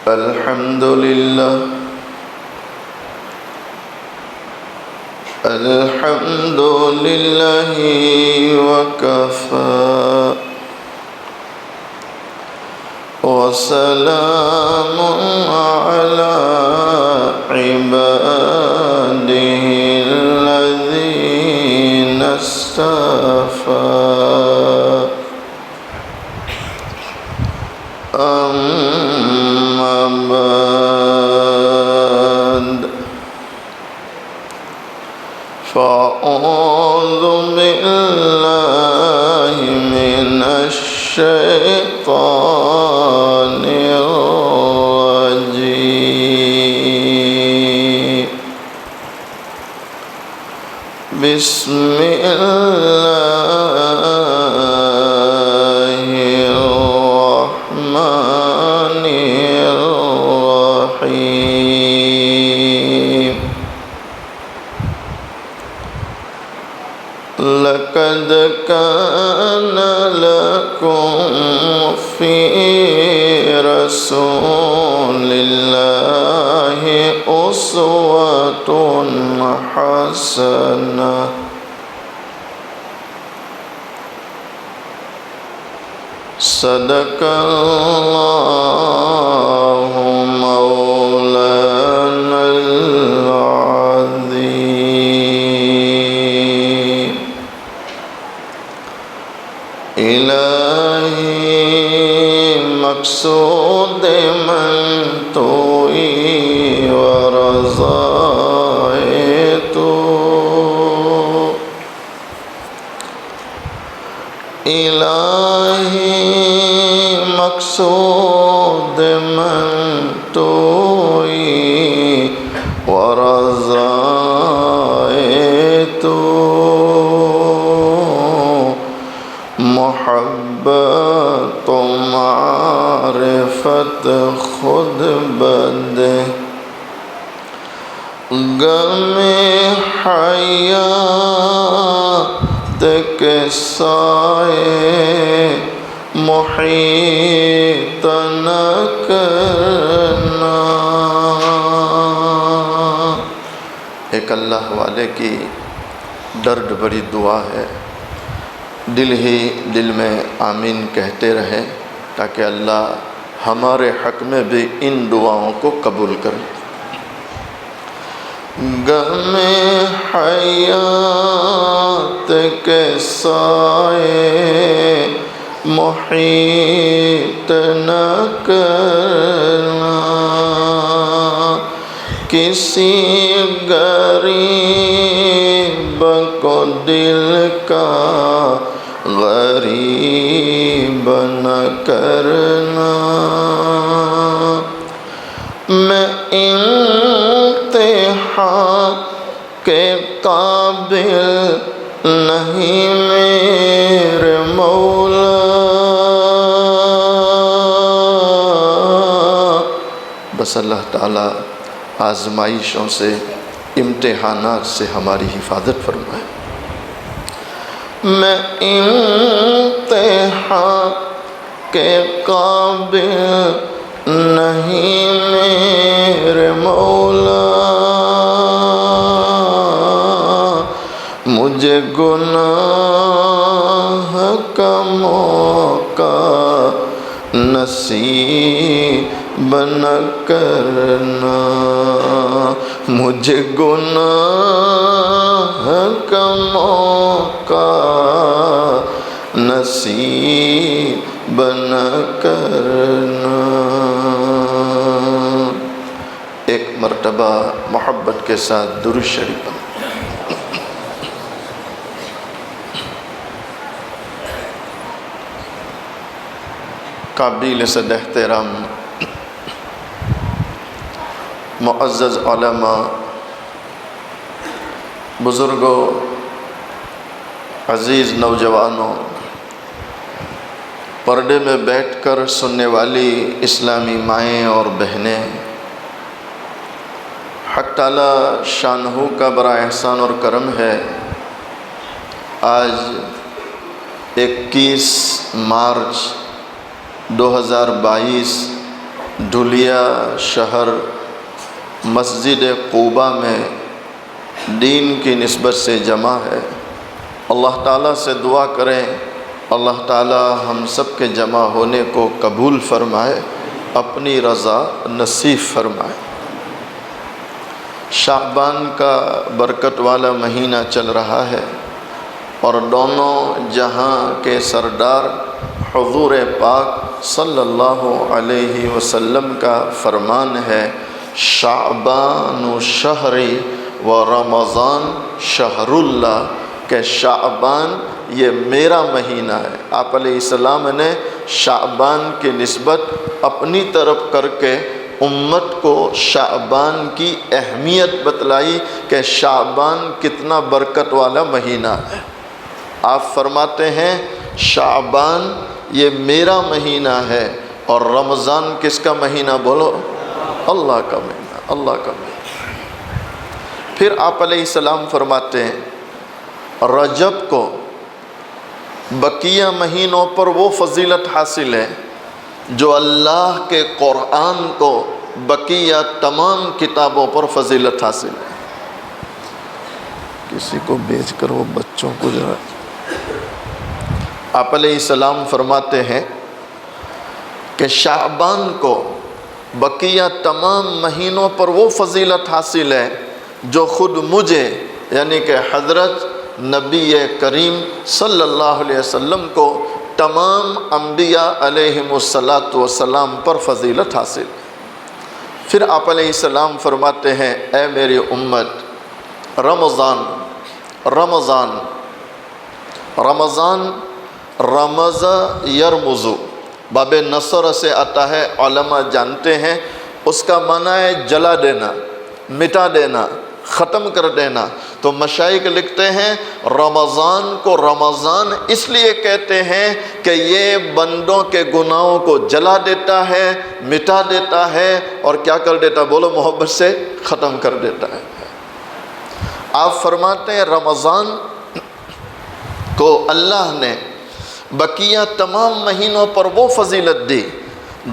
الحمد لله الحمد لله وكفى وسلام على عباده الذين اصطفى أما بعد فأعوذ بالله من الشيطان الرجيم بسم الله الرحمن الرحيم لقد كان لكم في رسول الله أسوة حسنة صدق الله مولانا العظيم إلهي مقصود من توئی ورضائت إلهي مقصود من توئی ورضائت محبت و معرفت خود بد غم حیات کے سائے محیط نہ کرنا۔ ایک اللہ والے کی درد بھری دعا ہے، دل ہی دل میں آمین کہتے رہیں تاکہ اللہ ہمارے حق میں بھی ان دعاؤں کو قبول کرے۔ غم حیات کے سائے محیط نہ کرنا، کسی غریب کو دل کا غریب نہ کرنا۔ میں امتحان کے قابل نہیں میرے مولا، بس اللہ تعالیٰ آزمائشوں سے، امتحانات سے ہماری حفاظت فرمائے۔ میں امتحان کے قابل نہیں میرے مولا، مجھے گناہ کا موقع نصیب نہ کرنا، مجھے گناہ کا موقع نصیب نہ کرنا۔ ایک مرتبہ محبت کے ساتھ درود شریف پڑھیں۔ قابل صد احترام معزز علماء، بزرگوں، عزیز نوجوانوں، پردے میں بیٹھ کر سننے والی اسلامی مائیں اور بہنیں، حق تعالیٰ شانہ کا بڑا احسان اور کرم ہے، آج 21 مارچ 2022 ڈھولیا شہر مسجد قوبہ میں دین کی نسبت سے جمع ہے۔ اللہ تعالیٰ سے دعا کریں اللہ تعالیٰ ہم سب کے جمع ہونے کو قبول فرمائے، اپنی رضا نصیب فرمائے۔ شعبان کا برکت والا مہینہ چل رہا ہے اور دونوں جہاں کے سردار حضور پاک صلی اللہ علیہ وسلم کا فرمان ہے، شعبان شہری و رمضان شہر اللہ، کہ شعبان یہ میرا مہینہ ہے۔ آپ علیہ السلام نے شعبان کی نسبت اپنی طرف کر کے امت کو شعبان کی اہمیت بتلائی کہ شعبان کتنا برکت والا مہینہ ہے۔ آپ فرماتے ہیں شعبان یہ میرا مہینہ ہے اور رمضان کس کا مہینہ؟ بولو، اللہ کا مہینہ، اللہ کا مہینہ۔ پھر آپ علیہ السلام فرماتے ہیں رجب کو بقیہ مہینوں پر وہ فضیلت حاصل ہے جو اللہ کے قرآن کو بقیہ تمام کتابوں پر فضیلت حاصل ہے۔ کسی کو بیچ کر وہ بچوں کو ذرا۔ آپ علیہ السلام فرماتے ہیں کہ شعبان کو بقیہ تمام مہینوں پر وہ فضیلت حاصل ہے جو خود مجھے یعنی کہ حضرت نبی کریم صلی اللہ علیہ وسلم کو تمام انبیاء علیہم السلام پر فضیلت حاصل۔ پھر آپ علیہ السلام فرماتے ہیں اے میری امت، رمضان رمضان رمضان رمض یرمض باب نصر سے آتا ہے، علماء جانتے ہیں اس کا معنی ہے جلا دینا، مٹا دینا، ختم کر دینا۔ تو مشائخ لکھتے ہیں رمضان کو رمضان اس لیے کہتے ہیں کہ یہ بندوں کے گناہوں کو جلا دیتا ہے، مٹا دیتا ہے اور کیا کر دیتا؟ بولو، محبت سے ختم کر دیتا ہے۔ آپ فرماتے ہیں رمضان کو اللہ نے بقیہ تمام مہینوں پر وہ فضیلت دی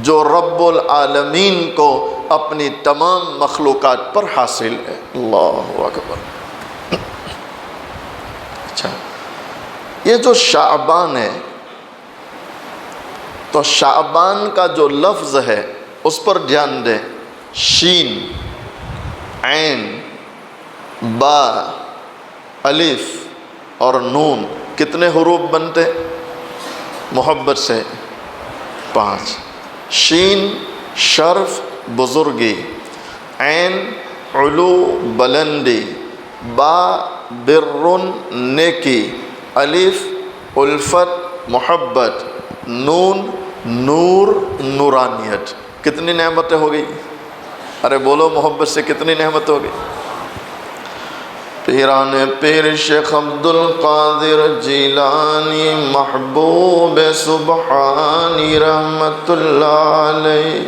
جو رب العالمین کو اپنی تمام مخلوقات پر حاصل ہے۔ اللہ اکبر۔ اچھا، یہ جو شعبان ہے تو شعبان کا جو لفظ ہے اس پر دھیان دیں۔ شین، عین، با، الف اور نون کتنے حروف بنتے؟ محبت سے 5۔ شین شرف بزرگی، عین علو بلندی، با برن نیکی، الف الفت محبت، نون نور نورانیت۔ کتنی نعمتیں ہو گئی؟ ارے بولو، محبت سے کتنی نعمت ہو گئی؟ پیران پیر شیخ عبد القادر جیلانی محبوب سبحانی رحمت اللہ علیہ،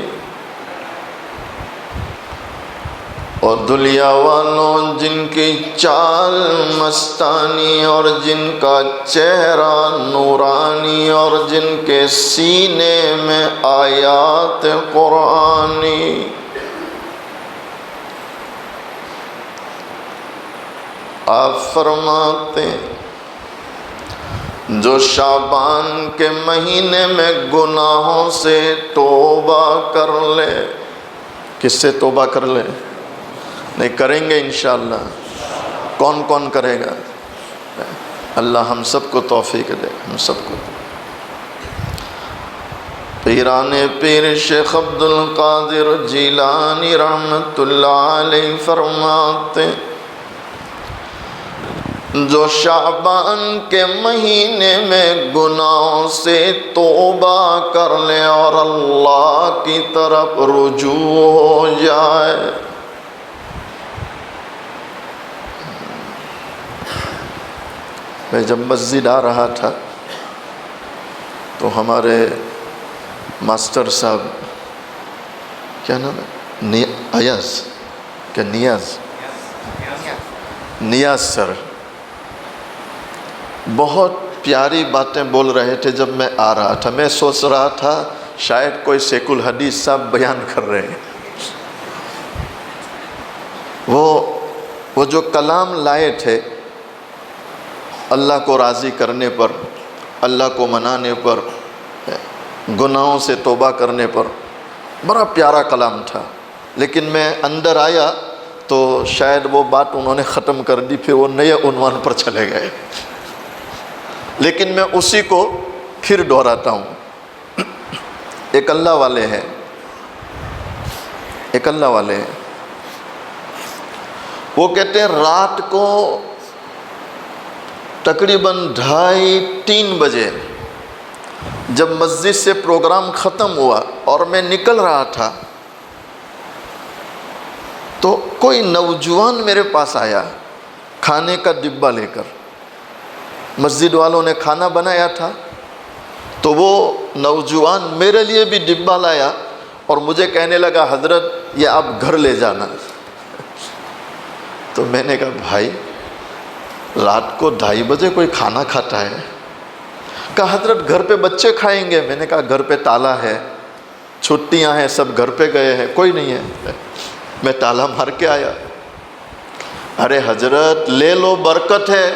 اور دنیا والوں جن کی چال مستانی اور جن کا چہرہ نورانی اور جن کے سینے میں آیات قرآنی۔ آپ فرماتے جو شعبان کے مہینے میں گناہوں سے توبہ کر لے، کس سے توبہ کر لے؟ نہیں کریں گے انشاءاللہ۔ کون کون کرے گا؟ اللہ ہم سب کو توفیق دے، ہم سب کو۔ پیران پیر شیخ عبد القادر جیلانی رحمت اللہ علیہ فرماتے جو شعبان کے مہینے میں گناہوں سے توبہ کر لے اور اللہ کی طرف رجوع ہو جائے، میں جب مسجد آ رہا تھا تو ہمارے ماسٹر صاحب، کیا نام ہے، ایاز کیا نیاز سر، بہت پیاری باتیں بول رہے تھے۔ جب میں آ رہا تھا میں سوچ رہا تھا شاید کوئی شیخ الحدیث صاحب بیان کر رہے ہیں. وہ جو کلام لائے تھے اللہ کو راضی کرنے پر، اللہ کو منانے پر، گناہوں سے توبہ کرنے پر، بڑا پیارا کلام تھا. لیکن میں اندر آیا تو شاید وہ بات انہوں نے ختم کر دی، پھر وہ نئے عنوان پر چلے گئے. لیکن میں اسی کو پھر دہراتا ہوں. ایک اللہ والے ہیں، ایک اللہ والے ہیں. وہ کہتے ہیں رات کو تقریباً 2:30-3 بجے جب مسجد سے پروگرام ختم ہوا اور میں نکل رہا تھا تو کوئی نوجوان میرے پاس آیا کھانے کا ڈبہ لے کر. مسجد والوں نے کھانا بنایا تھا تو وہ نوجوان میرے لیے بھی ڈبہ لایا اور مجھے کہنے لگا حضرت یہ آپ گھر لے جانا. تو میں نے کہا بھائی رات کو 2:30 بجے کوئی کھانا کھاتا ہے؟ کہا حضرت گھر پہ بچے کھائیں گے. میں نے کہا گھر پہ تالا ہے، چھٹیاں ہیں، سب گھر پہ گئے ہیں، کوئی نہیں ہے. میں تالا مار کے آیا. ارے حضرت لے لو برکت ہے.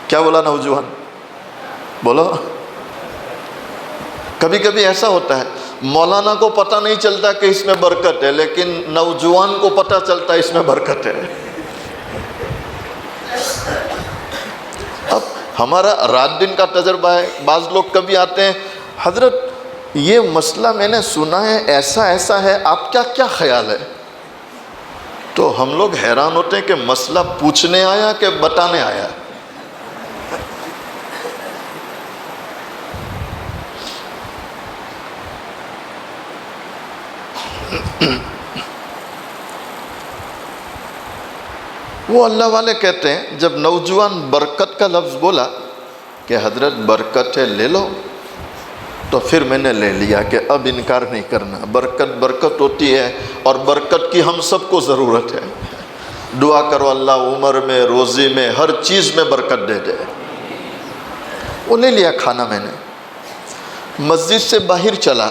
کیا بولا نوجوان؟ بولو. کبھی کبھی ایسا ہوتا ہے مولانا کو پتہ نہیں چلتا کہ اس میں برکت ہے، لیکن نوجوان کو پتہ چلتا ہے اس میں برکت ہے. اب ہمارا رات دن کا تجربہ ہے. بعض لوگ کبھی آتے ہیں حضرت یہ مسئلہ میں نے سنا ہے، ایسا ایسا ہے، آپ کیا کیا خیال ہے؟ تو ہم لوگ حیران ہوتے ہیں کہ مسئلہ پوچھنے آیا کہ بتانے آیا. وہ اللہ والے کہتے ہیں جب نوجوان برکت کا لفظ بولا کہ حضرت برکت ہے لے لو، تو پھر میں نے لے لیا کہ اب انکار نہیں کرنا. برکت برکت ہوتی ہے اور برکت کی ہم سب کو ضرورت ہے. دعا کرو اللہ عمر میں، روزی میں، ہر چیز میں برکت دے دے. وہ لے لیا کھانا. میں نے مسجد سے باہر چلا.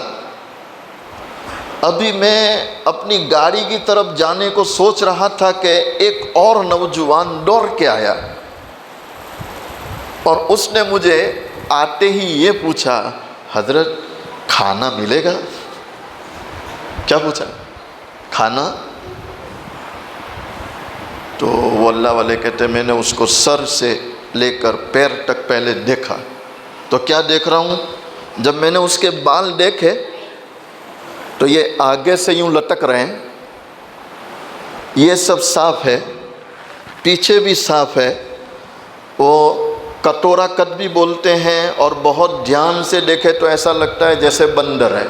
ابھی میں اپنی گاڑی کی طرف جانے کو سوچ رہا تھا کہ ایک اور نوجوان دوڑ کے آیا اور اس نے مجھے آتے ہی یہ پوچھا حضرت کھانا ملے گا؟ کیا پوچھا؟ کھانا؟ تو وہ اللہ والے کہتے میں نے اس کو سر سے لے کر پیر تک پہلے دیکھا. تو کیا دیکھ رہا ہوں؟ جب میں نے اس کے بال دیکھے تو یہ آگے سے یوں لٹک رہے ہیں، یہ سب صاف ہے، پیچھے بھی صاف ہے. وہ کٹورا کٹ بھی بولتے ہیں اور بہت دھیان سے دیکھے تو ایسا لگتا ہے جیسے بندر ہے.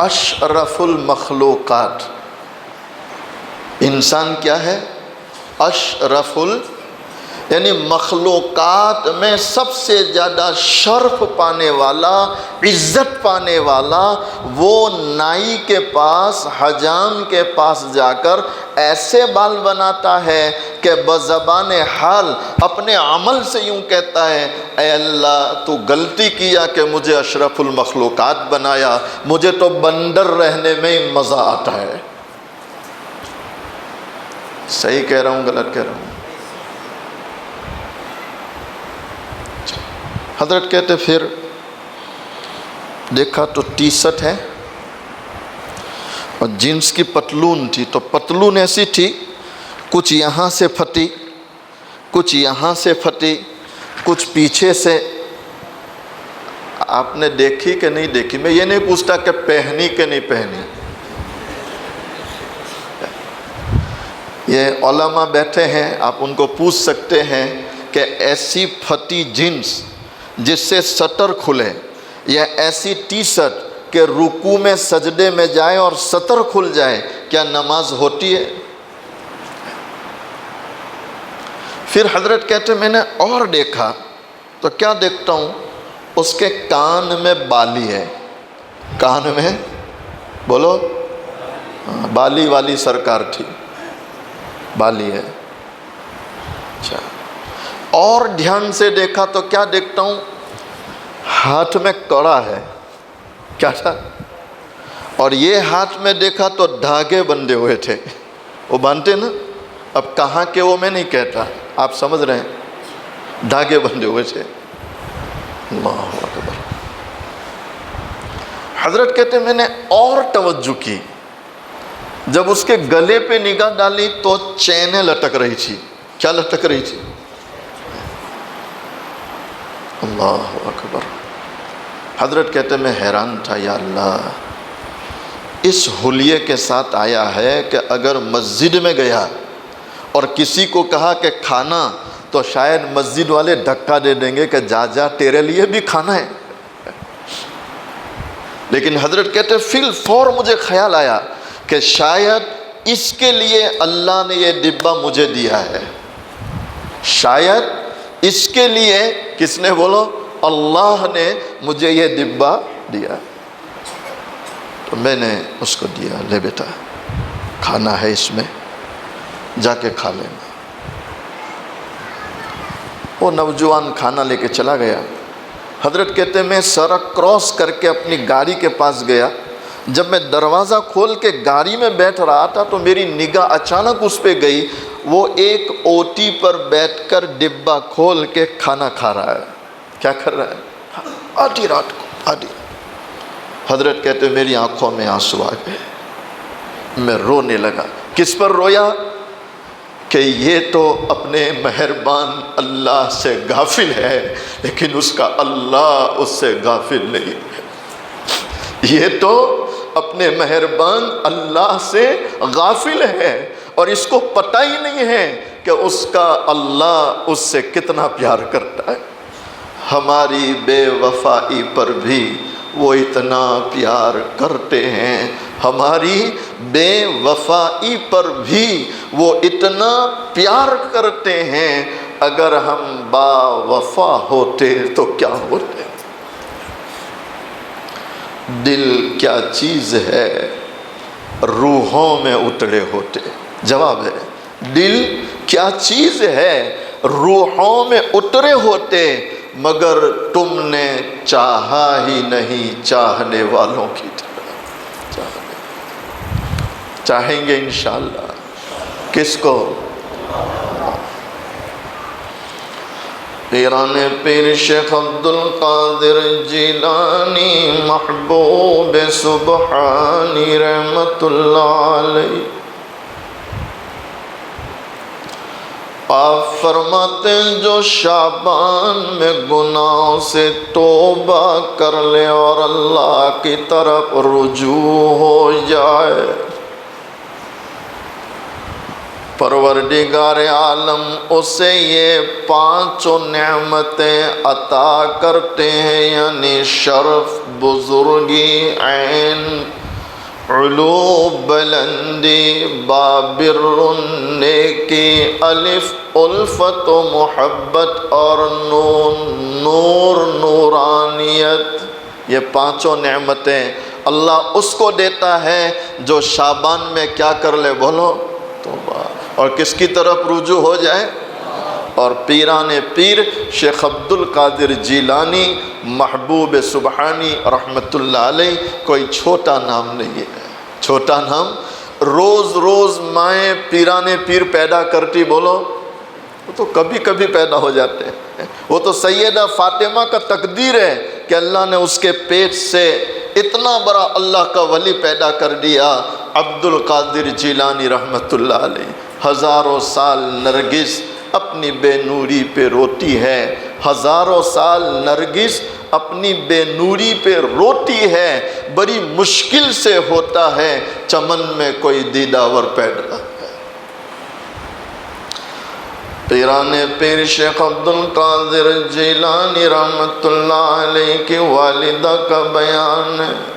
اشرف المخلوقات. انسان کیا ہے؟ اشرف یعنی مخلوقات میں سب سے زیادہ شرف پانے والا، عزت پانے والا وہ نائی کے پاس، حجام کے پاس جا کر ایسے بال بناتا ہے کہ بزبان حال اپنے عمل سے یوں کہتا ہے اے اللہ تو غلطی کیا کہ مجھے اشرف المخلوقات بنایا، مجھے تو بندر رہنے میں ہی مزہ آتا ہے. صحیح کہہ رہا ہوں غلط کہہ رہا ہوں؟ حضرت کہتے پھر دیکھا تو ٹی شرٹ ہے اور جینس کی پتلون تھی. تو پتلون ایسی تھی کچھ یہاں سے پھٹی، کچھ یہاں سے پھٹی، کچھ پیچھے سے. آپ نے دیکھی کہ نہیں دیکھی؟ میں یہ نہیں پوچھتا کہ پہنی کہ نہیں پہنی. یہ علماء بیٹھے ہیں، آپ ان کو پوچھ سکتے ہیں کہ ایسی پھٹی جینس جس سے سطر کھلے، یا ایسی ٹی شرٹ کہ رکوع میں سجدے میں جائے اور سطر کھل جائے، کیا نماز ہوتی ہے؟ پھر حضرت کہتے میں نے اور دیکھا تو کیا دیکھتا ہوں؟ اس کے کان میں بالی ہے. کان میں بولو، بالی والی سرکار تھی، بالی ہے. اچھا اور دھیان سے دیکھا تو کیا دیکھتا ہوں، ہاتھ میں کڑا ہے، کیا تھا؟ اور یہ ہاتھ میں دیکھا تو دھاگے بندھے ہوئے تھے، وہ باندھتے نا، اب کہاں کے وہ میں نہیں کہتا، آپ سمجھ رہے ہیں، دھاگے بندھے ہوئے تھے۔ اللہ اکبر۔ حضرت کہتے میں نے اور توجہ کی، جب اس کے گلے پہ نگاہ ڈالی تو چینیں لٹک رہی تھی۔ کیا لٹک رہی تھی؟ اللہ اکبر۔ حضرت کہتے میں حیران تھا، یا اللہ، اس حلیے کے ساتھ آیا ہے کہ اگر مسجد میں گیا اور کسی کو کہا کہ کھانا، تو شاید مسجد والے دھکا دے دیں گے کہ جا جا تیرے لیے بھی کھانا ہے۔ لیکن حضرت کہتے فی الفور مجھے خیال آیا کہ شاید اس کے لیے اللہ نے یہ ڈبہ مجھے دیا ہے، شاید اس کے لیے کس نے؟ بولو، اللہ نے مجھے یہ ڈبہ دیا۔ تو میں نے اس کو دیا، لے بیٹا کھانا ہے اس میں، جا کے کھا لینا۔ وہ نوجوان کھانا لے کے چلا گیا۔ حضرت کہتے میں سڑک کراس کر کے اپنی گاڑی کے پاس گیا، جب میں دروازہ کھول کے گاڑی میں بیٹھ رہا تھا تو میری نگاہ اچانک اس پہ گئی، وہ ایک اوٹی پر بیٹھ کر ڈبہ کھول کے کھانا کھا رہا ہے۔ کیا کر رہا ہے؟ آدھی رات کو، آدھی۔ حضرت کہتے میری آنکھوں میں آنسو آ گئے، میں رونے لگا۔ کس پر رویا؟ کہ یہ تو اپنے مہربان اللہ سے غافل ہے، لیکن اس کا اللہ اس سے غافل نہیں ہے۔ یہ تو اپنے مہربان اللہ سے غافل ہے اور اس کو پتہ ہی نہیں ہے کہ اس کا اللہ اس سے کتنا پیار کرتا ہے۔ ہماری بے وفائی پر بھی وہ اتنا پیار کرتے ہیں، ہماری بے وفائی پر بھی وہ اتنا پیار کرتے ہیں۔ اگر ہم با وفا ہوتے تو کیا ہوتے؟ دل کیا چیز ہے، روحوں میں اترے ہوتے۔ جواب ہے، دل کیا چیز ہے، روحوں میں اترے ہوتے، مگر تم نے چاہا ہی نہیں چاہنے والوں کی طرح۔ چاہیں گے انشاءاللہ، کس کو؟ پیران پیر شیخ عبدالقادر جیلانی محبوب سبحانی رحمت اللہ علیہ، آپ فرماتے ہیں جو شعبان میں گناہوں سے توبہ کر لے اور اللہ کی طرف رجوع ہو جائے، پروردگار عالم اسے یہ پانچوں نعمتیں عطا کرتے ہیں، یعنی شرف، بزرگی، عین، علو، بلندی، بابر، نیکی، الف، الفت و محبت، اور نور، نورانیت۔ یہ پانچوں نعمتیں اللہ اس کو دیتا ہے جو شعبان میں کیا کر لے؟ بولو، توبہ، اور کس کی طرف رجوع ہو جائے؟ اور پیران پیر شیخ عبدالقادر جیلانی محبوب سبحانی رحمت اللہ علیہ کوئی چھوٹا نام نہیں ہے، چھوٹا نام۔ روز روز مائیں پیران پیر پیدا کرتی، بولو، وہ تو کبھی کبھی پیدا ہو جاتے ہیں۔ وہ تو سیدہ فاطمہ کا تقدیر ہے کہ اللہ نے اس کے پیٹ سے اتنا بڑا اللہ کا ولی پیدا کر دیا، عبدالقادر جیلانی رحمت اللہ علیہ۔ ہزاروں سال نرگس اپنی بے نوری پہ روتی ہے، ہزاروں سال نرگس اپنی بے نوری پہ روتی ہے، بڑی مشکل سے ہوتا ہے چمن میں کوئی دیداور پیدا۔ پیران پیر شیخ عبدالقادر جیلانی رحمت اللہ علیہ کی والدہ کا بیان ہے،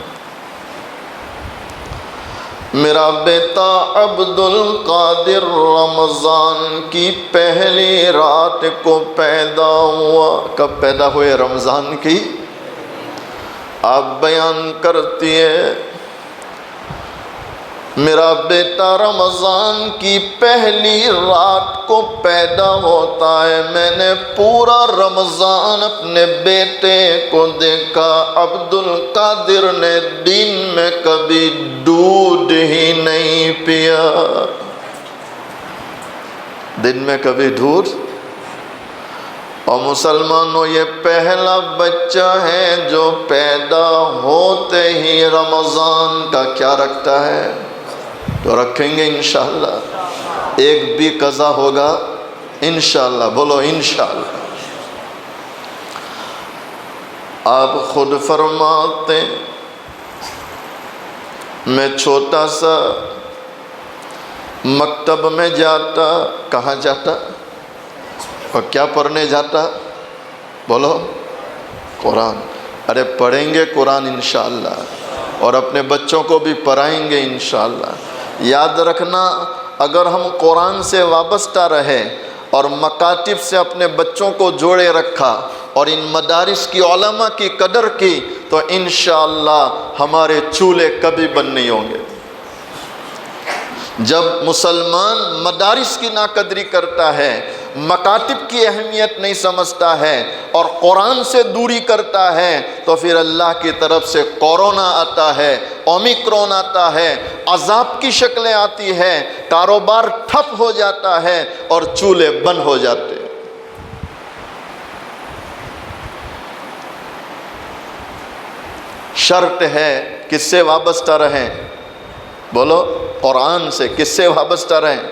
میرا بیٹا عبدالقادر رمضان کی پہلی رات کو پیدا ہوا۔ کب پیدا ہوئے؟ رمضان کی۔ آپ بیان کرتی ہے میرا بیٹا رمضان کی پہلی رات کو پیدا ہوتا ہے، میں نے پورا رمضان اپنے بیٹے کو دیکھا، عبد القادر نے دن میں کبھی دودھ ہی نہیں پیا، دن میں کبھی دودھ۔ اور مسلمانوں، یہ پہلا بچہ ہے جو پیدا ہوتے ہی رمضان کا کیا رکھتا ہے؟ تو رکھیں گے انشاءاللہ، ایک بھی قضا ہوگا انشاءاللہ، بولو انشاءاللہ۔ آپ خود فرماتے، میں چھوٹا سا مکتب میں جاتا، کہاں جاتا اور کیا پڑھنے جاتا؟ بولو قرآن۔ ارے پڑھیں گے قرآن انشاءاللہ، اور اپنے بچوں کو بھی پڑھائیں گے انشاءاللہ۔ یاد رکھنا، اگر ہم قرآن سے وابستہ رہے اور مکاتب سے اپنے بچوں کو جوڑے رکھا اور ان مدارس کی علماء کی قدر کی، تو انشاءاللہ ہمارے چولہے کبھی بند نہیں ہوں گے۔ جب مسلمان مدارس کی ناقدری کرتا ہے، مکاتب کی اہمیت نہیں سمجھتا ہے اور قرآن سے دوری کرتا ہے، تو پھر اللہ کی طرف سے کورونا آتا ہے، اومیکرون آتا ہے، عذاب کی شکلیں آتی ہے، کاروبار ٹھپ ہو جاتا ہے اور چولہے بند ہو جاتے ہیں۔ شرط ہے کس سے وابستہ رہیں؟ بولو قرآن سے۔ کس سے وابستہ رہیں؟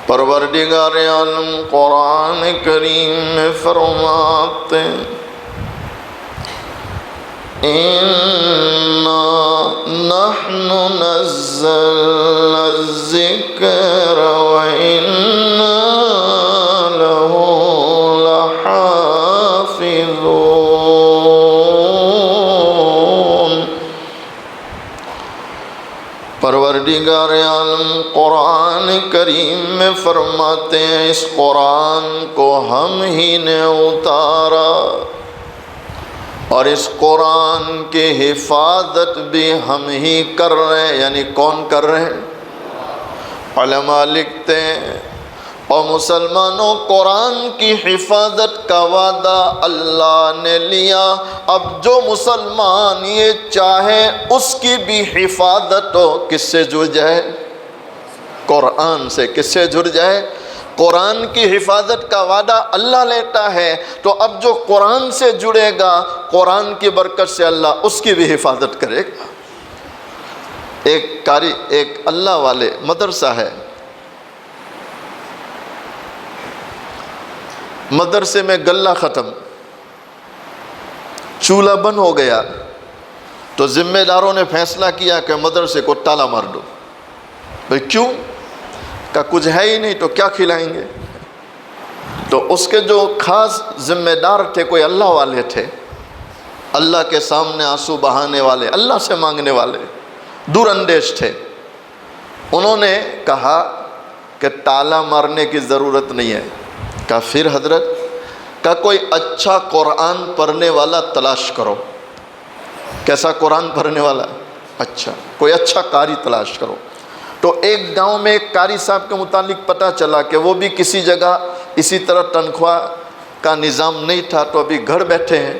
پروردگار عالم قرآن کریم میں فرماتے، اِنَّا نَحْنُ نَزَّلْنَا الذِّكْرَ وَإِنَّا لَهُ لَحَافِظُونَ۔ پروردگار عالم قرآن کریم میں فرماتے ہیں، اس قرآن کو ہم ہی نے اتارا اور اس قرآن کی حفاظت بھی ہم ہی کر رہے ہیں۔ یعنی کون کر رہے ہیں؟ علماء لکھتے ہیں، اور مسلمانوں، قرآن کی حفاظت کا وعدہ اللہ نے لیا۔ اب جو مسلمان یہ چاہے اس کی بھی حفاظت ہو، کس سے جڑ جائے؟ قرآن سے۔ کس سے جڑ جائے؟ قرآن کی حفاظت کا وعدہ اللہ لیتا ہے، تو اب جو قرآن سے جڑے گا، قرآن کی برکت سے اللہ اس کی بھی حفاظت کرے گا۔ ایک اللہ والے مدرسہ ہے، مدرسے میں غلہ ختم، چولہا بند ہو گیا، تو ذمہ داروں نے فیصلہ کیا کہ مدرسے کو تالا مار دو۔ بھئی کیوں؟ کہ کچھ ہے ہی نہیں تو کیا کھلائیں گے؟ تو اس کے جو خاص ذمہ دار تھے، کوئی اللہ والے تھے، اللہ کے سامنے آنسو بہانے والے، اللہ سے مانگنے والے، دور اندیش تھے۔ انہوں نے کہا کہ تالا مارنے کی ضرورت نہیں ہے۔ کہا پھر حضرت؟ کہا کوئی اچھا قرآن پڑھنے والا تلاش کرو۔ کیسا قرآن پڑھنے والا؟ اچھا، کوئی اچھا قاری تلاش کرو۔ تو ایک گاؤں میں ایک قاری صاحب کے متعلق پتہ چلا کہ وہ بھی کسی جگہ اسی طرح تنخواہ کا نظام نہیں تھا، تو ابھی گھر بیٹھے ہیں۔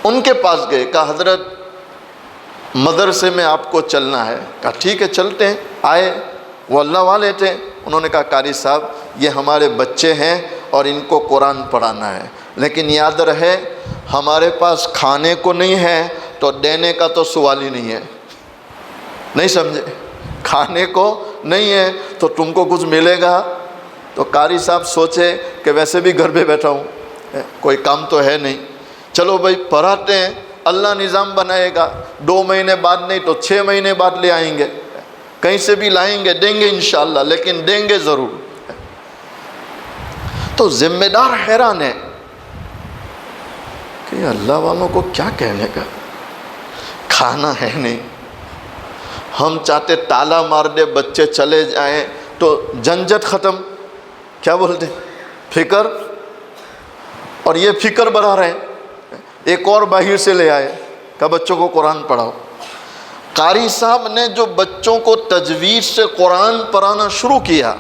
ان کے پاس گئے، کہا حضرت مدرسے میں آپ کو چلنا ہے۔ کہا ٹھیک ہے چلتے ہیں۔ آئے، وہ اللہ والے تھے۔ انہوں نے کہا قاری صاحب یہ ہمارے بچے ہیں اور ان کو قرآن پڑھانا ہے، لیکن یاد رہے ہمارے پاس کھانے کو نہیں ہے تو دینے کا تو سوال ہی نہیں ہے۔ نہیں سمجھے؟ کھانے کو نہیں ہے تو تم کو کچھ ملے گا؟ تو قاری صاحب سوچے کہ ویسے بھی گھر پہ بیٹھا ہوں، کوئی کام تو ہے نہیں، چلو بھائی پڑھاتے ہیں، اللہ نظام بنائے گا، 2 مہینے بعد نہیں تو 6 مہینے بعد لے آئیں گے، کہیں سے بھی لائیں گے، دیں گے انشاءاللہ، لیکن دیں گے ضرور۔ تو ذمہ دار حیران ہے کہ اللہ والوں کو کیا کہنے کا، کھانا ہے نہیں، ہم چاہتے تالا مار دے، بچے چلے جائیں تو جھنجھٹ ختم، کیا بولتے فکر، اور یہ فکر بڑھا رہے ہیں۔ ایک اور باہر سے لے آئے، کہا بچوں کو قرآن پڑھاؤ۔ قاری صاحب نے جو بچوں کو تجوید سے قرآن پڑھانا شروع کیا،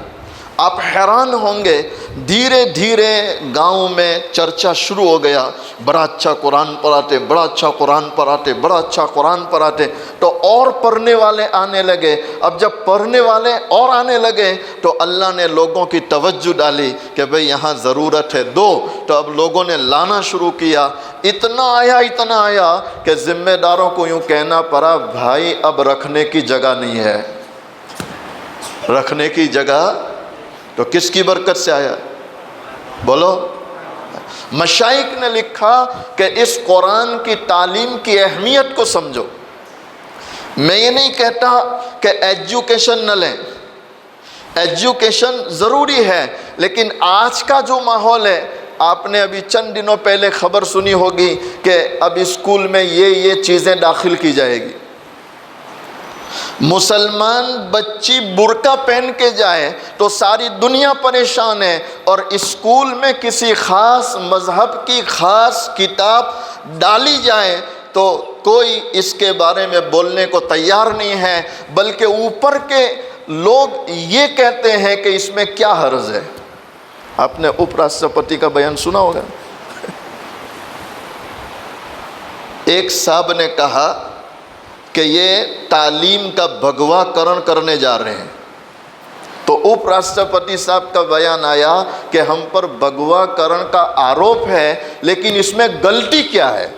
آپ حیران ہوں گے، دھیرے دھیرے گاؤں میں چرچا شروع ہو گیا، بڑا اچھا قرآن پڑھاتے، بڑا اچھا قرآن پڑھاتے، بڑا اچھا قرآن پڑھاتے، تو اور پڑھنے والے آنے لگے۔ اب جب پڑھنے والے اور آنے لگے تو اللہ نے لوگوں کی توجہ ڈالی کہ بھئی یہاں ضرورت ہے، دو۔ تو اب لوگوں نے لانا شروع کیا، اتنا آیا کہ ذمہ داروں کو یوں کہنا پڑا، بھائی اب رکھنے کی جگہ نہیں ہے، رکھنے کی جگہ۔ تو کس کی برکت سے آیا؟ بولو۔ مشائخ نے لکھا کہ اس قرآن کی تعلیم کی اہمیت کو سمجھو۔ میں یہ نہیں کہتا کہ ایجوکیشن نہ لیں، ایجوکیشن ضروری ہے، لیکن آج کا جو ماحول ہے، آپ نے ابھی چند دنوں پہلے خبر سنی ہوگی کہ اب اسکول میں یہ چیزیں داخل کی جائے گی۔ مسلمان بچی برقع پہن کے جائے تو ساری دنیا پریشان ہے، اور اسکول میں کسی خاص مذہب کی خاص کتاب ڈالی جائے تو کوئی اس کے بارے میں بولنے کو تیار نہیں ہے، بلکہ اوپر کے لوگ یہ کہتے ہیں کہ اس میں کیا حرج ہے۔ آپ نے اپ راشٹرپتی کا بیان سنا ہوگا، ایک صاحب نے کہا کہ یہ تعلیم کا بھگوا کرنے جا رہے ہیں، تو اپ راشٹرپتی صاحب کا بیان آیا کہ ہم پر بھگوا کرن کا آروپ ہے، لیکن اس میں غلطی کیا ہے؟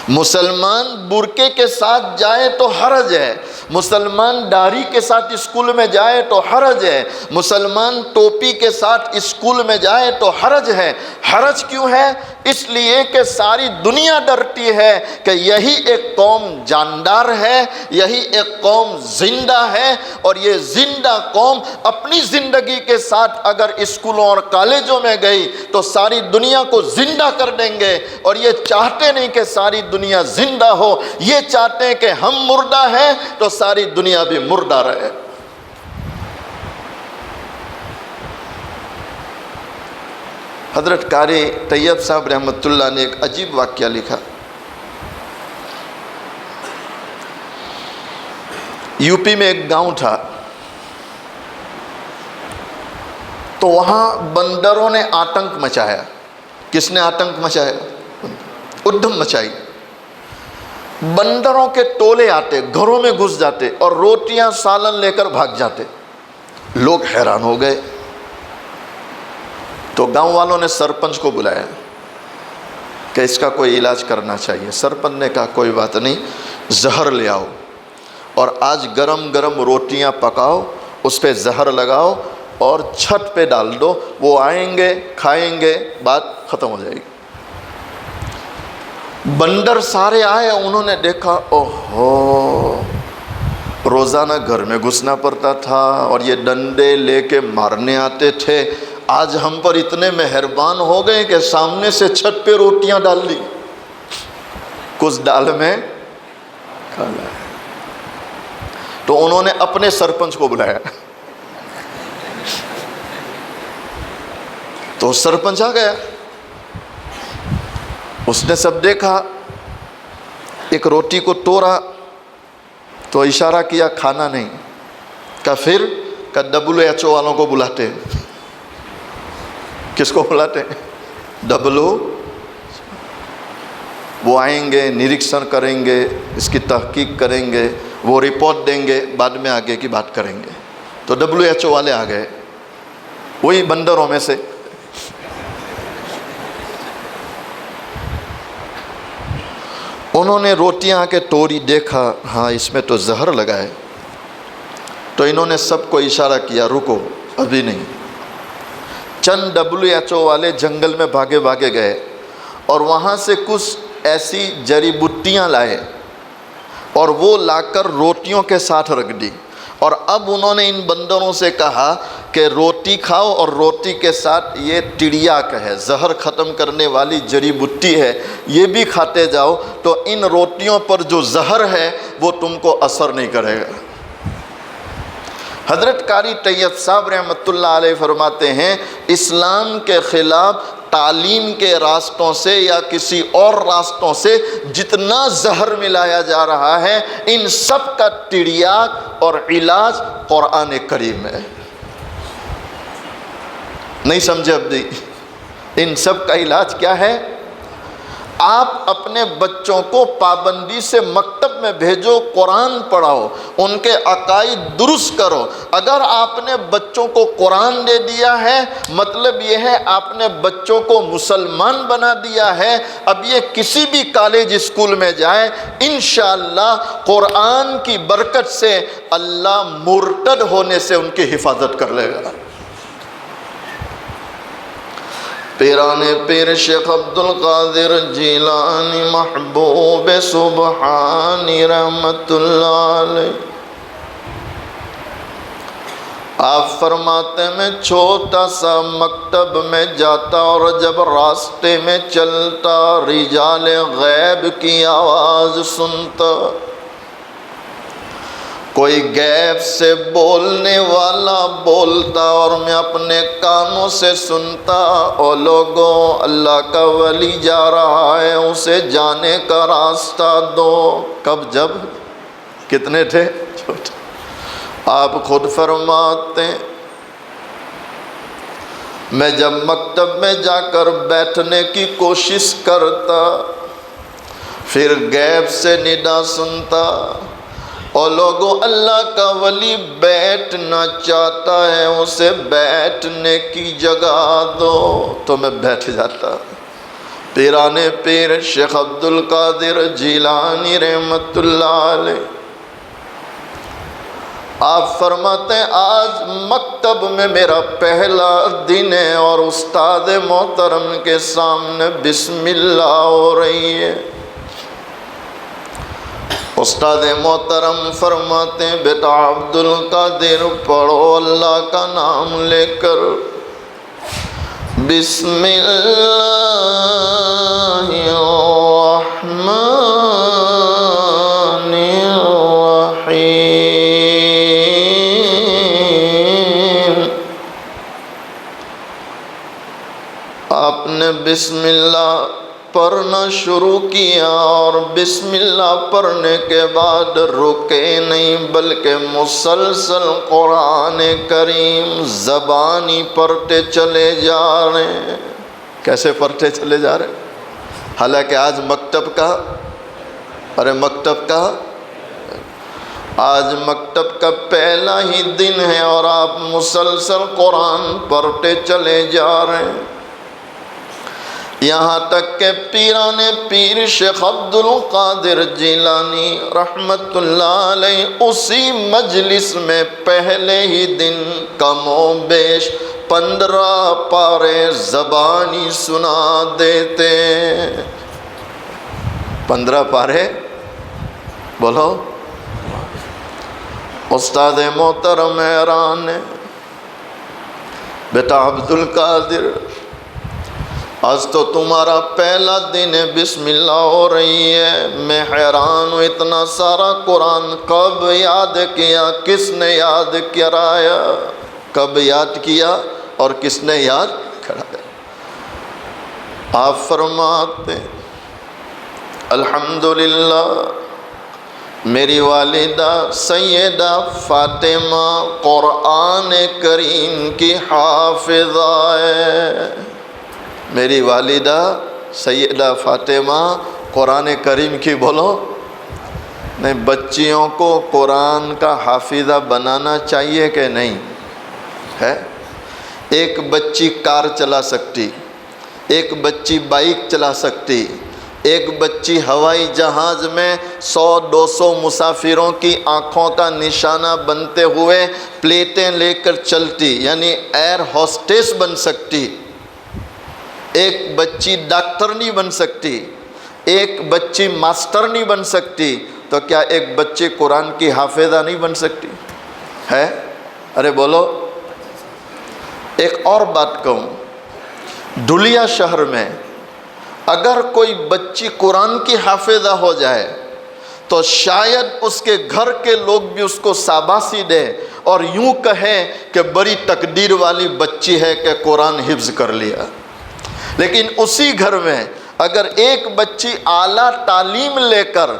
مسلمان برقعے کے ساتھ جائے تو حرج ہے، مسلمان داڑھی کے ساتھ اسکول میں جائے تو حرج ہے، مسلمان ٹوپی کے ساتھ اسکول میں جائے تو حرج ہے۔ حرج کیوں ہے؟ اس لیے کہ ساری دنیا ڈرتی ہے کہ یہی ایک قوم جاندار ہے، یہی ایک قوم زندہ ہے، اور یہ زندہ قوم اپنی زندگی کے ساتھ اگر اسکولوں اور کالجوں میں گئی تو ساری دنیا کو زندہ کر دیں گے، اور یہ چاہتے نہیں کہ ساری دنیا زندہ ہو، یہ چاہتے ہیں کہ ہم مردہ ہیں تو ساری دنیا بھی مردہ رہے۔ حضرت قاری طیب صاحب رحمۃ اللہ نے ایک عجیب واقعہ لکھا۔ یو پی میں ایک گاؤں تھا، تو وہاں بندروں نے آتنک مچایا۔ کس نے آتنک مچایا؟ ادھم مچائی۔ بندروں کے ٹولے آتے، گھروں میں گھس جاتے اور روٹیاں سالن لے کر بھاگ جاتے۔ لوگ حیران ہو گئے، تو گاؤں والوں نے سرپنچ کو بلایا کہ اس کا کوئی علاج کرنا چاہیے۔ سرپنچ نے کہا کوئی بات نہیں، زہر لے آؤ اور آج گرم گرم روٹیاں پکاؤ، اس پہ زہر لگاؤ اور چھت پہ ڈال دو، وہ آئیں گے کھائیں گے، بات ختم ہو جائے گی۔ بندر سارے آئے، انہوں نے دیکھا اوہو، روزانہ گھر میں گھسنا پڑتا تھا اور یہ ڈنڈے لے کے مارنے آتے تھے، آج ہم پر اتنے مہربان ہو گئے کہ سامنے سے چھت پہ روٹیاں ڈال دی، کچھ ڈال میں کھانا ہے۔ تو انہوں نے اپنے سرپنچ کو بلایا، تو سرپنچ آ گیا، اس نے سب دیکھا، ایک روٹی کو توڑا تو اشارہ کیا کھانا نہیں، کہ پھر کہ WHO والوں کو بلاتے ہیں۔ کس کو بلاتے ہیں؟ WHO۔ وہ آئیں گے، نریکشن کریں گے، اس کی تحقیق کریں گے، وہ رپورٹ دیں گے، بعد میں آگے کی بات کریں گے۔ تو WHO والے آ گئے، وہی بندروں میں سے۔ انہوں نے روٹیاں آ کے توڑی، دیکھا ہاں اس میں تو زہر لگا ہے، تو انہوں نے سب کو اشارہ کیا رکو، ابھی نہیں۔ چند WHO والے جنگل میں بھاگے گئے اور وہاں سے کچھ ایسی جڑی بوٹیاں لائے اور وہ لا کر روٹیوں کے ساتھ رکھ دی، اور اب انہوں نے ان بندروں سے کہا کہ روٹی کھاؤ اور روٹی کے ساتھ یہ ٹریاک ہے، زہر ختم کرنے والی جڑی بوٹی ہے، یہ بھی کھاتے جاؤ، تو ان روٹیوں پر جو زہر ہے وہ تم کو اثر نہیں کرے گا۔ حضرت قاری طیب صاحب رحمۃ اللہ علیہ فرماتے ہیں، اسلام کے خلاف تعلیم کے راستوں سے یا کسی اور راستوں سے جتنا زہر ملایا جا رہا ہے، ان سب کا تریاک اور علاج قرآن کریم ہے۔ نہیں سمجھے اب دی؟ ان سب کا علاج کیا ہے؟ آپ اپنے بچوں کو پابندی سے مکتب میں بھیجو، قرآن پڑھاؤ، ان کے عقائد درست کرو۔ اگر آپ نے بچوں کو قرآن دے دیا ہے، مطلب یہ ہے آپ نے بچوں کو مسلمان بنا دیا ہے۔ اب یہ کسی بھی کالج اسکول میں جائے، انشاءاللہ قرآن کی برکت سے اللہ مرتد ہونے سے ان کی حفاظت کر لے گا۔ پیران پیر شیخ عبد القادر جیلانی محبوب سبحانی رحمت اللہ علیہ، آپ فرماتے میں چھوٹا سا مکتب میں جاتا اور جب راستے میں چلتا رجال غیب کی آواز سنتا، کوئی غیب سے بولنے والا بولتا اور میں اپنے کانوں سے سنتا، او لوگوں اللہ کا ولی جا رہا ہے، اسے جانے کا راستہ دو۔ کب؟ جب کتنے تھے؟ چھوٹے۔ آپ خود فرماتے ہیں میں جب مکتب میں جا کر بیٹھنے کی کوشش کرتا، پھر غیب سے ندا سنتا، اور لوگوں اللہ کا ولی بیٹھنا چاہتا ہے، اسے بیٹھنے کی جگہ دو، تو میں بیٹھ جاتا۔ پیران پیر شیخ عبد القادر جیلانی رحمت اللہ علیہ، آپ فرماتے ہیں آج مکتب میں میرا پہلا دن ہے اور استاد محترم کے سامنے بسم اللہ ہو رہی ہے۔ استاد محترم فرماتے ہیں بیٹا عبد القادر پڑھو اللہ کا نام لے کر، بسم اللہ الرحمن الرحیم۔ آپ نے بسم اللہ پڑھنا شروع کیا اور بسم اللہ پڑھنے کے بعد رکے نہیں، بلکہ مسلسل قرآن کریم زبانی پڑھتے چلے جا رہے ہیں۔ کیسے پڑھتے چلے جا رہے ہیں؟ حالانکہ آج مکتب کا، آج مکتب کا پہلا ہی دن ہے اور آپ مسلسل قرآن پڑھتے چلے جا رہے ہیں، یہاں تک کہ پیران پیر شیخ عبد القادر جیلانی رحمت اللہ علیہ اسی مجلس میں پہلے ہی دن کم و بیش 15 پارے زبانی سنا دیتے۔ 15 پارے بولو۔ استاد محترم حیران ہے، بیٹا عبد القادر آج تو تمہارا پہلا دن ہے، بسم اللہ ہو رہی ہے، میں حیران ہوں اتنا سارا قرآن کب یاد کیا، کس نے یاد کرایا، کب یاد کیا اور کس نے یاد کرایا؟ آپ فرماتے الحمدللہ میری والدہ سیدہ فاطمہ قرآن کریم کی حافظہ ہے۔ میری والدہ سیدہ فاطمہ قرآن کریم کی بولو نہیں، بچیوں کو قرآن کا حافظہ بنانا چاہیے کہ نہیں ہے؟ ایک بچی کار چلا سکتی، ایک بچی بائک چلا سکتی، ایک بچی ہوائی جہاز میں 100-200 مسافروں کی آنکھوں کا نشانہ بنتے ہوئے پلیٹیں لے کر چلتی، یعنی ایئر ہوسٹس بن سکتی۔ ایک بچی ڈاکٹر نہیں بن سکتی، ایک بچی ماسٹر نہیں بن سکتی، تو کیا ایک بچی قرآن کی حافظہ نہیں بن سکتی ہے؟ ارے بولو۔ ایک اور بات کہوں، دھلیا شہر میں اگر کوئی بچی قرآن کی حافظہ ہو جائے تو شاید اس کے گھر کے لوگ بھی اس کو شاباشی دے اور یوں کہیں کہ بڑی تقدیر والی بچی ہے کہ قرآن حفظ کر لیا۔ لیکن اسی گھر میں اگر ایک بچی اعلیٰ تعلیم لے کر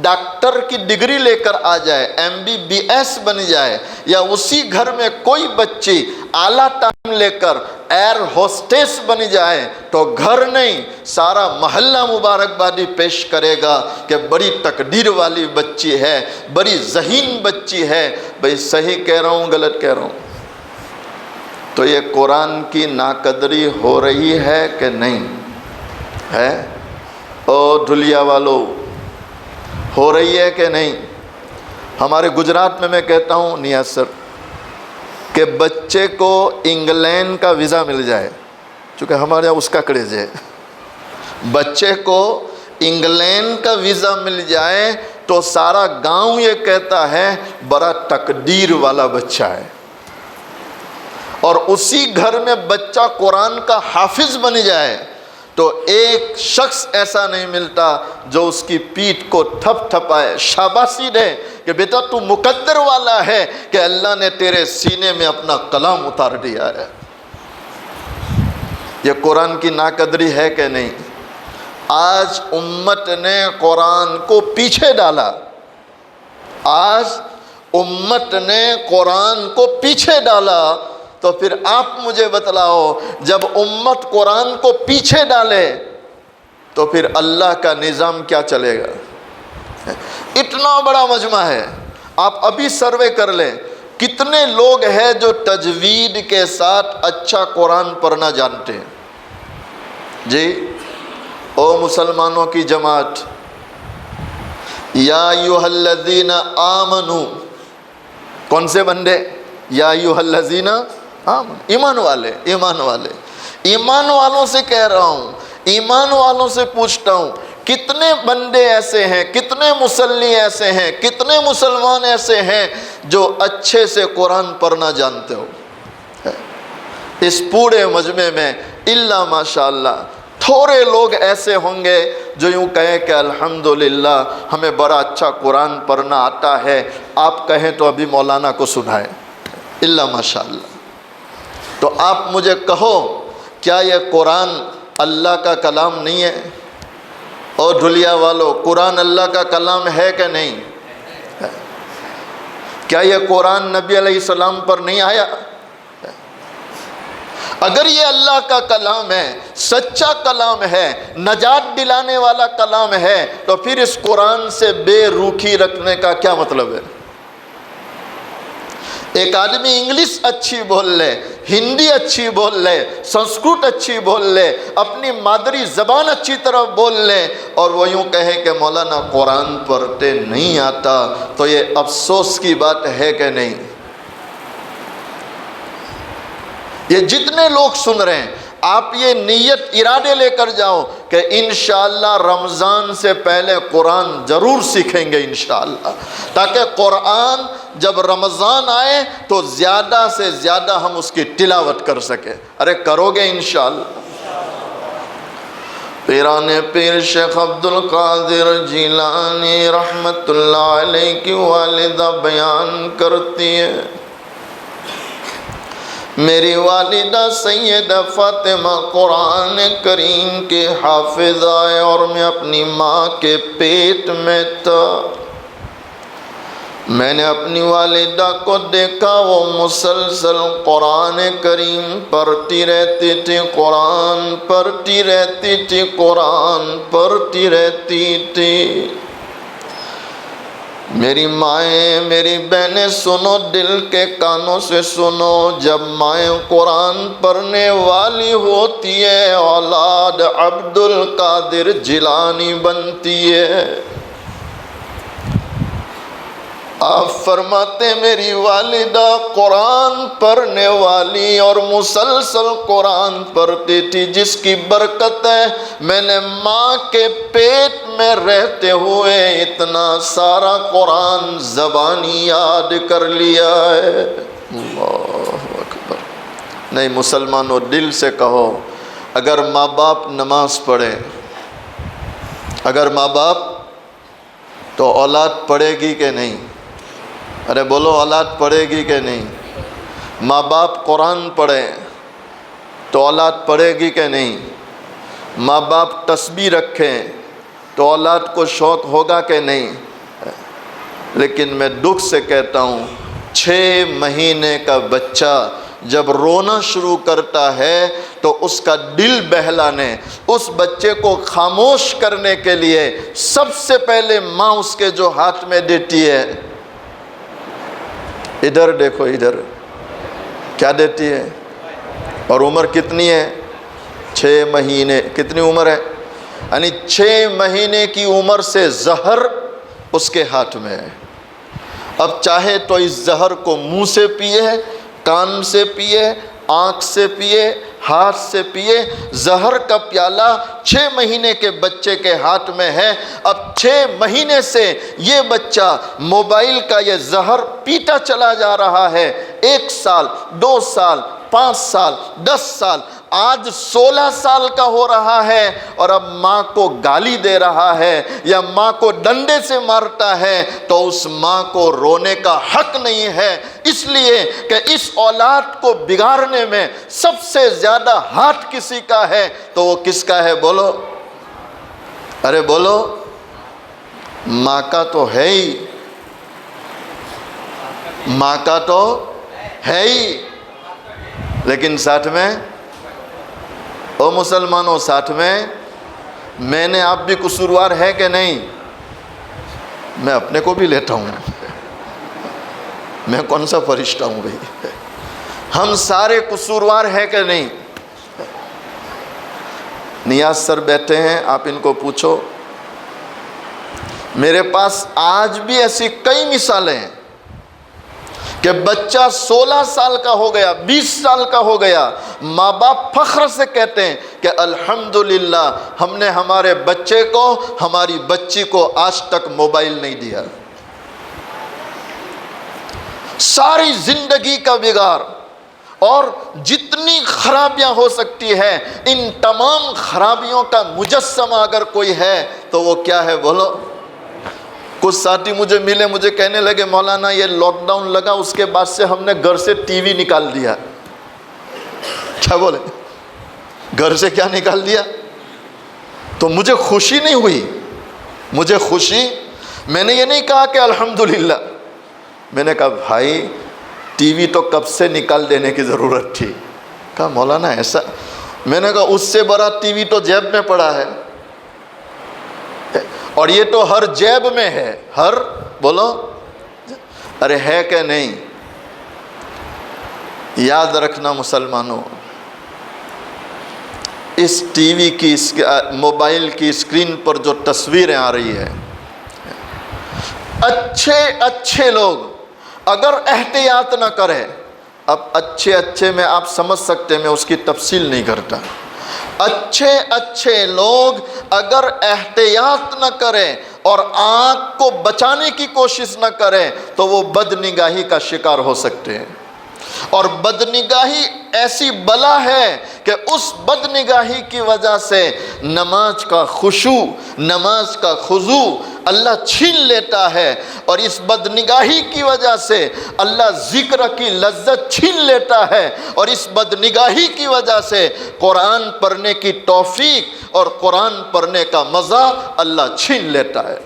ڈاکٹر کی ڈگری لے کر آ جائے، MBBS بن جائے، یا اسی گھر میں کوئی بچی اعلیٰ تعلیم لے کر ایئر ہوسٹس بن جائے، تو گھر نہیں سارا محلہ مبارکبادی پیش کرے گا کہ بڑی تقدیر والی بچی ہے، بڑی ذہین بچی ہے۔ بھئی صحیح کہہ رہا ہوں غلط کہہ رہا ہوں؟ تو یہ قرآن کی ناقدری ہو رہی ہے کہ نہیں ہے؟ او ڈھلیا والو، ہو رہی ہے کہ نہیں؟ ہمارے گجرات میں کہتا ہوں نیاز سر کہ بچے کو انگلینڈ کا ویزا مل جائے، چونکہ ہمارے یہاں اس کا کریز ہے، بچے کو انگلینڈ کا ویزا مل جائے تو سارا گاؤں یہ کہتا ہے بڑا تقدیر والا بچہ ہے۔ اور اسی گھر میں بچہ قرآن کا حافظ بن جائے تو ایک شخص ایسا نہیں ملتا جو اس کی پیٹھ کو تھپ تھپائے، شاباشی دے کہ بیٹا تو مقدر والا ہے کہ اللہ نے تیرے سینے میں اپنا کلام اتار دیا ہے۔ یہ قرآن کی ناقدری ہے کہ نہیں؟ آج امت نے قرآن کو پیچھے ڈالا، آج امت نے قرآن کو پیچھے ڈالا۔ تو پھر آپ مجھے بتلاؤ، جب امت قرآن کو پیچھے ڈالے تو پھر اللہ کا نظام کیا چلے گا؟ اتنا بڑا مجمع ہے، آپ ابھی سروے کر لیں کتنے لوگ ہیں جو تجوید کے ساتھ اچھا قرآن پڑھنا جانتے ہیں؟ جی او مسلمانوں کی جماعت، یا ایھا الذین آمنو، کون سے بندے؟ یا ایھا الذین آمنو، ایمان والے، ایمان والے، ایمان والوں سے کہہ رہا ہوں، ایمان والوں سے پوچھتا ہوں کتنے بندے ایسے ہیں، کتنے مصلی ایسے ہیں، کتنے مسلمان ایسے ہیں جو اچھے سے قرآن پڑھنا جانتے ہو؟ اس پورے مجمع میں الا ماشاءاللہ تھوڑے لوگ ایسے ہوں گے جو یوں کہیں کہ الحمدللہ ہمیں بڑا اچھا قرآن پڑھنا آتا ہے، آپ کہیں تو ابھی مولانا کو سنائیں، الا ماشاءاللہ۔ تو آپ مجھے کہو کیا یہ قرآن اللہ کا کلام نہیں ہے؟ اور ڈھلیا والو، قرآن اللہ کا کلام ہے کہ نہیں؟ کیا یہ قرآن نبی علیہ السلام پر نہیں آیا؟ اگر یہ اللہ کا کلام ہے، سچا کلام ہے، نجات دلانے والا کلام ہے، تو پھر اس قرآن سے بے روکھی رکھنے کا کیا مطلب ہے؟ ایک آدمی انگلش اچھی بول لے، ہندی اچھی بول لے، سنسکرت اچھی بول لے، اپنی مادری زبان اچھی طرح بول لے، اور وہ یوں کہے کہ مولانا قرآن پڑھتے نہیں آتا، تو یہ افسوس کی بات ہے کہ نہیں؟ یہ جتنے لوگ سن رہے ہیں، آپ یہ نیت ارادے لے کر جاؤ کہ انشاءاللہ رمضان سے پہلے قرآن ضرور سیکھیں گے انشاءاللہ، تاکہ قرآن جب رمضان آئے تو زیادہ سے زیادہ ہم اس کی تلاوت کر سکیں۔ ارے کرو گے انشاءاللہ؟ پیران پیر شیخ عبدالقادر جیلانی رحمت اللہ علیہ کی والدہ بیان کرتی ہے، میری والدہ سیدہ فاطمہ قرآن کریم کے حافظہ ہے، اور میں اپنی ماں کے پیٹ میں تھا۔ میں نے اپنی والدہ کو دیکھا، وہ مسلسل قرآن کریم پڑھتی رہتی تھی، قرآن پڑھتی رہتی تھی، قرآن پڑھتی رہتی تھی۔ میری مائیں، میری بہنیں سنو، دل کے کانوں سے سنو، جب مائیں قرآن پڑھنے والی ہوتی ہے اولاد عبد القادر جیلانی بنتی ہے۔ آپ فرماتے میری والدہ قرآن پڑھنے والی اور مسلسل قرآن پڑھتی تھی، جس کی برکت ہے میں نے ماں کے پیٹ میں رہتے ہوئے اتنا سارا قرآن زبانی یاد کر لیا ہے۔ اللہ اکبر۔ نہیں مسلمانوں، دل سے کہو، اگر ماں باپ نماز پڑھے، اگر ماں باپ، تو اولاد پڑھے گی کہ نہیں؟ ارے بولو، اولاد پڑھے گی کہ نہیں؟ ماں باپ قرآن پڑھے تو اولاد پڑھے گی کہ نہیں؟ ماں باپ تسبیح رکھیں تو اولاد کو شوق ہوگا کہ نہیں؟ لیکن میں دکھ سے کہتا ہوں 6 مہینے کا بچہ جب رونا شروع کرتا ہے تو اس کا دل بہلانے، اس بچے کو خاموش کرنے کے لیے سب سے پہلے ماں اس کے جو ہاتھ میں دیتی ہے، ادھر دیکھو ادھر، کیا دیتی ہے؟ اور عمر کتنی ہے؟ 6 مہینے۔ کتنی عمر ہے؟ یعنی 6 مہینے کی عمر سے زہر اس کے ہاتھ میں ہے۔ اب چاہے تو اس زہر کو منہ سے پیے، کان سے پیے، آنکھ سے پیے، ہاتھ سے پیے، زہر کا پیالہ 6 مہینے کے بچے کے ہاتھ میں ہے۔ اب 6 مہینے سے یہ بچہ موبائل کا یہ زہر پیتا چلا جا رہا ہے، 1 سال، 2 سال، 5 سال، 10 سال، آج 16 سال کا ہو رہا ہے اور اب ماں کو گالی دے رہا ہے یا ماں کو ڈنڈے سے مارتا ہے تو اس ماں کو رونے کا حق نہیں ہے، اس لیے کہ اس اولاد کو بگاڑنے میں سب سے زیادہ ہاتھ کسی کا ہے تو وہ کس کا ہے؟ بولو، ارے بولو، ماں کا تو ہے ہی، ماں کا تو ہے ہی، لیکن ساتھ میں او مسلمانوں، ساتھ میں نے آپ بھی قصوروار ہے کہ نہیں؟ میں اپنے کو بھی لیتا ہوں، میں کون سا فرشتہ ہوں بھئی؟ ہم سارے قصوروار ہیں کہ نہیں؟ نیاز سر بیٹھے ہیں، آپ ان کو پوچھو۔ میرے پاس آج بھی ایسی کئی مثالیں ہیں کہ بچہ 16 سال کا ہو گیا، 20 سال کا ہو گیا، ماں باپ فخر سے کہتے ہیں کہ الحمدللہ ہم نے ہمارے بچے کو، ہماری بچی کو آج تک موبائل نہیں دیا۔ ساری زندگی کا بگاڑ اور جتنی خرابیاں ہو سکتی ہے، ان تمام خرابیوں کا مجسمہ اگر کوئی ہے تو وہ کیا ہے؟ بولو۔ کچھ ساتھی مجھے ملے، مجھے کہنے لگے مولانا یہ لاک ڈاؤن لگا، اس کے بعد سے ہم نے گھر سے ٹی وی نکال دیا۔ کیا بولے؟ گھر سے کیا نکال دیا؟ تو مجھے خوشی نہیں ہوئی، مجھے خوشی، میں نے یہ نہیں کہا کہ الحمدللہ، میں نے کہا بھائی ٹی وی تو کب سے نکال دینے کی ضرورت تھی۔ کہا مولانا ایسا؟ میں نے کہا اس سے بڑا ٹی وی تو جیب میں پڑا ہے، اور یہ تو ہر جیب میں ہے، ہر، بولو، ارے ہے کہ نہیں؟ یاد رکھنا مسلمانوں، اس ٹی وی کی، موبائل کی اسکرین پر جو تصویریں آ رہی ہے، اچھے لوگ اگر احتیاط نہ کریں، اب اچھے میں آپ سمجھ سکتے ہیں، میں اس کی تفصیل نہیں کرتا، اچھے لوگ اگر احتیاط نہ کریں اور آنکھ کو بچانے کی کوشش نہ کریں تو وہ بدنگاہی کا شکار ہو سکتے ہیں، اور بدنگاہی ایسی بلا ہے کہ اس بدنگاہی کی وجہ سے نماز کا خشوع، نماز کا خضوع اللہ چھین لیتا ہے، اور اس بدنگاہی کی وجہ سے اللہ ذکر کی لذت چھین لیتا ہے، اور اس بدنگاہی کی وجہ سے قرآن پڑھنے کی توفیق اور قرآن پڑھنے کا مزہ اللہ چھین لیتا ہے۔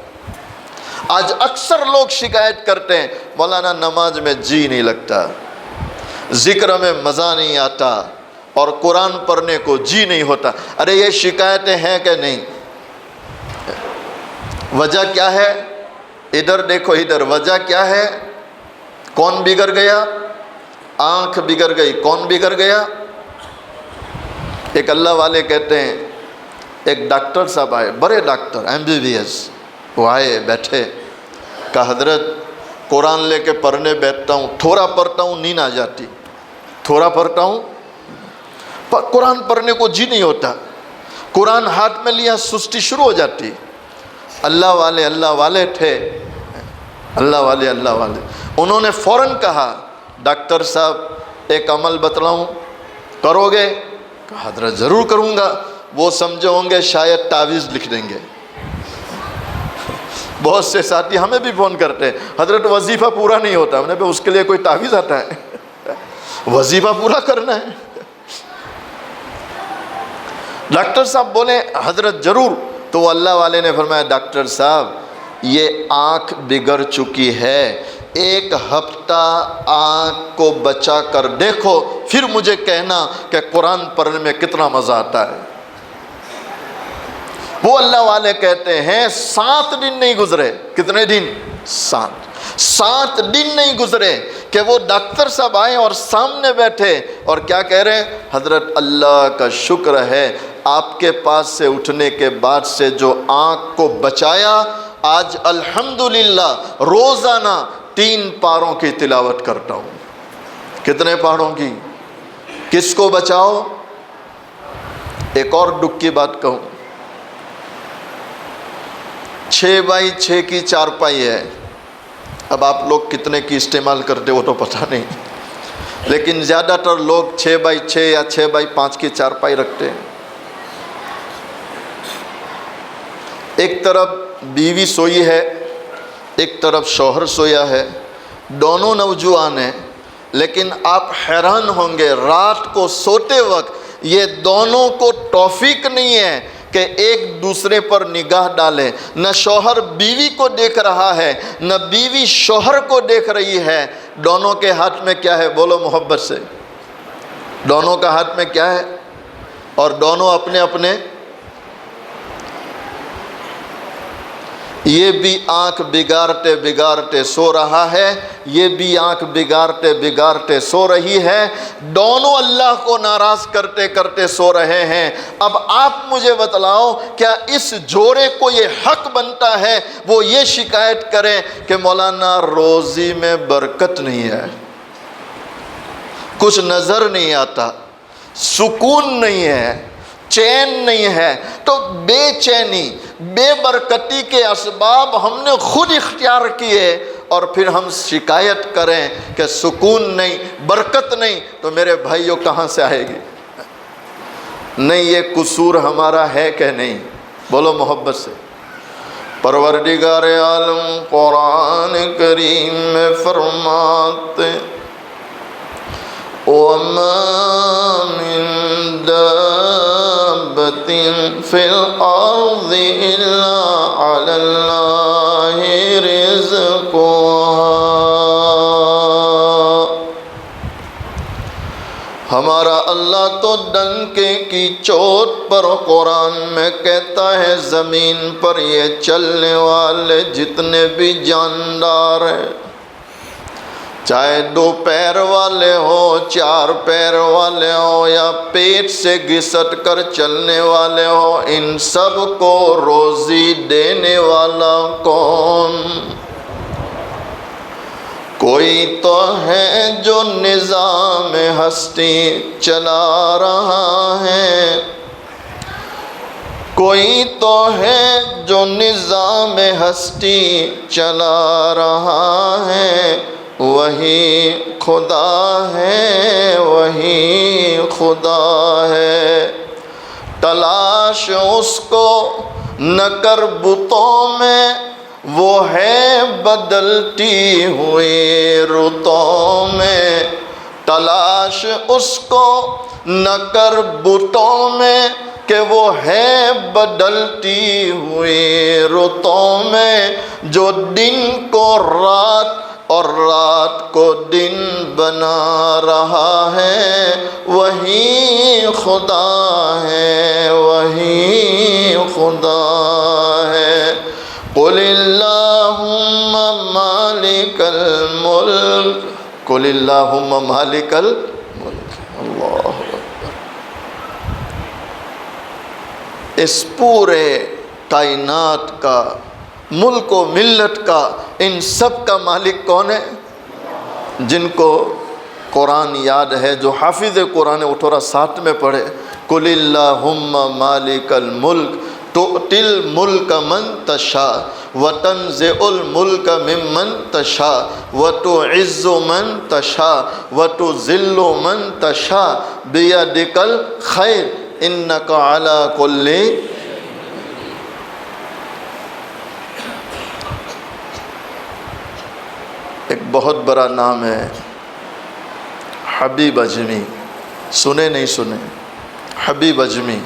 آج اکثر لوگ شکایت کرتے ہیں مولانا نماز میں جی نہیں لگتا، ذکر میں مزہ نہیں آتا، اور قرآن پڑھنے کو جی نہیں ہوتا۔ ارے یہ شکایتیں ہیں کہ نہیں؟ وجہ کیا ہے؟ ادھر دیکھو، ادھر وجہ کیا ہے؟ کون بگڑ گیا؟ آنکھ بگڑ گئی۔ کون بگڑ گیا؟ ایک اللہ والے کہتے ہیں، ایک ڈاکٹر صاحب آئے، بڑے ڈاکٹر MBBS، وہ آئے بیٹھے، کہا حضرت قرآن لے کے پڑھنے بیٹھتا ہوں، تھوڑا پڑھتا ہوں نیند آ جاتی، تھوڑا پڑھتا ہوں، قرآن پڑھنے کو جی نہیں ہوتا، قرآن ہاتھ میں لیا سستی شروع ہو جاتی۔ اللہ والے تھے، اللہ والے، انہوں نے فوراً کہا ڈاکٹر صاحب ایک عمل بتلاؤں، کرو گے؟ کہا حضرت ضرور کروں گا۔ وہ سمجھے ہوں گے شاید تعویذ لکھ دیں گے۔ بہت سے ساتھی ہمیں بھی فون کرتے ہیں، حضرت وظیفہ پورا نہیں ہوتا، میں نے کہا اس کے لیے کوئی تعویذ آتا ہے؟ وظیفہ پورا کرنا ہے۔ ڈاکٹر صاحب بولے حضرت ضرور. تو وہ اللہ والے نے فرمایا ڈاکٹر صاحب یہ آنکھ بگڑ چکی ہے، 1 ہفتہ آنکھ کو بچا کر دیکھو، پھر مجھے کہنا کہ قرآن پڑھنے میں کتنا مزہ آتا ہے. وہ اللہ والے کہتے ہیں 7 دن نہیں گزرے. کتنے دن؟ 7 دن نہیں گزرے کہ وہ ڈاکٹر صاحب آئے اور سامنے بیٹھے اور کیا کہہ رہے ہیں؟ حضرت اللہ کا شکر ہے آپ کے پاس سے اٹھنے کے بعد سے جو آنکھ کو بچایا، آج الحمدللہ روزانہ 3 پاروں کی تلاوت کرتا ہوں. کتنے پاروں کی؟ کس کو بچاؤ؟ ایک اور دکھ کی بات کہوں، 6x6 کی چارپائی ہے. اب آپ لوگ کتنے کی استعمال کرتے وہ تو پتہ نہیں، لیکن زیادہ تر لوگ 6x6 یا 6x5 کی چارپائی رکھتے ہیں. ایک طرف بیوی سوئی ہے، ایک طرف شوہر سویا ہے، دونوں نوجوان ہیں، لیکن آپ حیران ہوں گے رات کو سوتے وقت یہ دونوں کو توفیق نہیں ہے کہ ایک دوسرے پر نگاہ ڈالیں. نہ شوہر بیوی کو دیکھ رہا ہے، نہ بیوی شوہر کو دیکھ رہی ہے. دونوں کے ہاتھ میں کیا ہے؟ بولو محبت سے. دونوں کا ہاتھ میں کیا ہے؟ اور دونوں اپنے اپنے. یہ بھی آنکھ بگاڑتے بگاڑتے سو رہا ہے، یہ بھی آنکھ بگاڑتے بگاڑتے سو رہی ہے. دونوں اللہ کو ناراض کرتے کرتے سو رہے ہیں. اب آپ مجھے بتلاؤ کیا اس جوڑے کو یہ حق بنتا ہے وہ یہ شکایت کریں کہ مولانا روزی میں برکت نہیں ہے، کچھ نظر نہیں آتا، سکون نہیں ہے، چین نہیں ہے؟ تو بے چینی بے برکتی کے اسباب ہم نے خود اختیار کیے اور پھر ہم شکایت کریں کہ سکون نہیں، برکت نہیں، تو میرے بھائیوں کہاں سے آئے گی؟ نہیں یہ قصور ہمارا ہے کہ نہیں؟ بولو محبت سے. پروردگار عالم قرآن کریم میں فرماتے وَمَا مِن دَابَّةٍ فِي الْأَرْضِ إِلَّا عَلَى اللَّهِ رِزْقُهَا. ہمارا اللہ تو ڈنکے کی چوٹ پر قرآن میں کہتا ہے زمین پر یہ چلنے والے جتنے بھی جاندار ہیں، چاہے 2 پیر والے ہو، 4 پیر والے ہو، یا پیٹ سے گھسٹ کر چلنے والے ہو، ان سب کو روزی دینے والا کون؟ کوئی تو ہے جو نظام ہستی چلا رہا ہے، کوئی تو ہے جو نظام ہستی چلا رہا ہے، وہی خدا ہے، وہی خدا ہے. تلاش اس کو نہ کر بتوں میں، وہ ہے بدلتی ہوئی رتوں میں. تلاش اس کو نہ کر بتوں میں کہ وہ ہے بدلتی ہوئی رتوں میں. جو دن کو رات اور رات کو دن بنا رہا ہے، وہی خدا ہے، وہی خدا ہے. قل اللہم مالک الملک، قل اللہم مالک الملک. اللہ اکبر. اس پورے کائنات کا، ملک و ملت کا، ان سب کا مالک کون ہے؟ جن کو قرآن یاد ہے، جو حافظ قرآن اٹھورا 7 میں پڑھے قل اللہم مالک الملک تؤتی الملک من تشاء وتنزع الملک ممن تشاء وتعز من تشاء وتذل من تشاء بیدک الخیر انک علی کل. ایک بہت بڑا نام ہے حبیب اجمی. سنے نہیں سنے؟ حبیب اجمی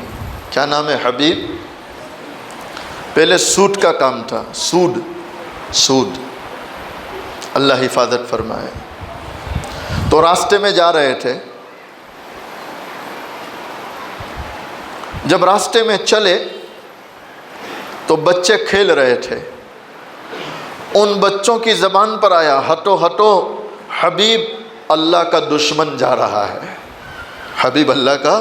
کیا نام ہے؟ حبیب. پہلے سود کا کام تھا، سود. اللہ حفاظت فرمائے. تو راستے میں جا رہے تھے. جب راستے میں چلے تو بچے کھیل رہے تھے. ان بچوں کی زبان پر آیا، ہٹو ہٹو، حبیب اللہ کا دشمن جا رہا ہے. حبیب اللہ کا.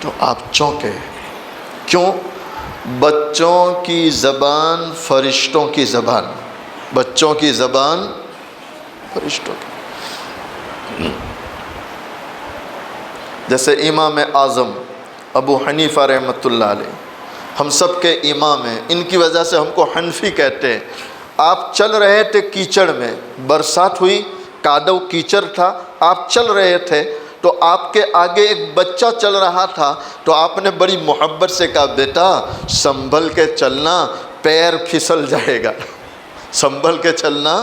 تو آپ چونکے. کیوں؟ بچوں کی زبان فرشتوں کی زبان، بچوں کی زبان فرشتوں کی. جیسے امام اعظم ابو حنیفہ رحمۃ اللہ علیہ ہم سب کے امام ہیں، ان کی وجہ سے ہم کو حنفی کہتے ہیں. آپ چل رہے تھے کیچڑ میں، برسات ہوئی، کادو کیچڑ تھا، آپ چل رہے تھے تو آپ کے آگے ایک بچہ چل رہا تھا، تو آپ نے بڑی محبت سے کہا، بیٹا سنبھل کے چلنا، پیر پھسل جائے گا، سنبھل کے چلنا.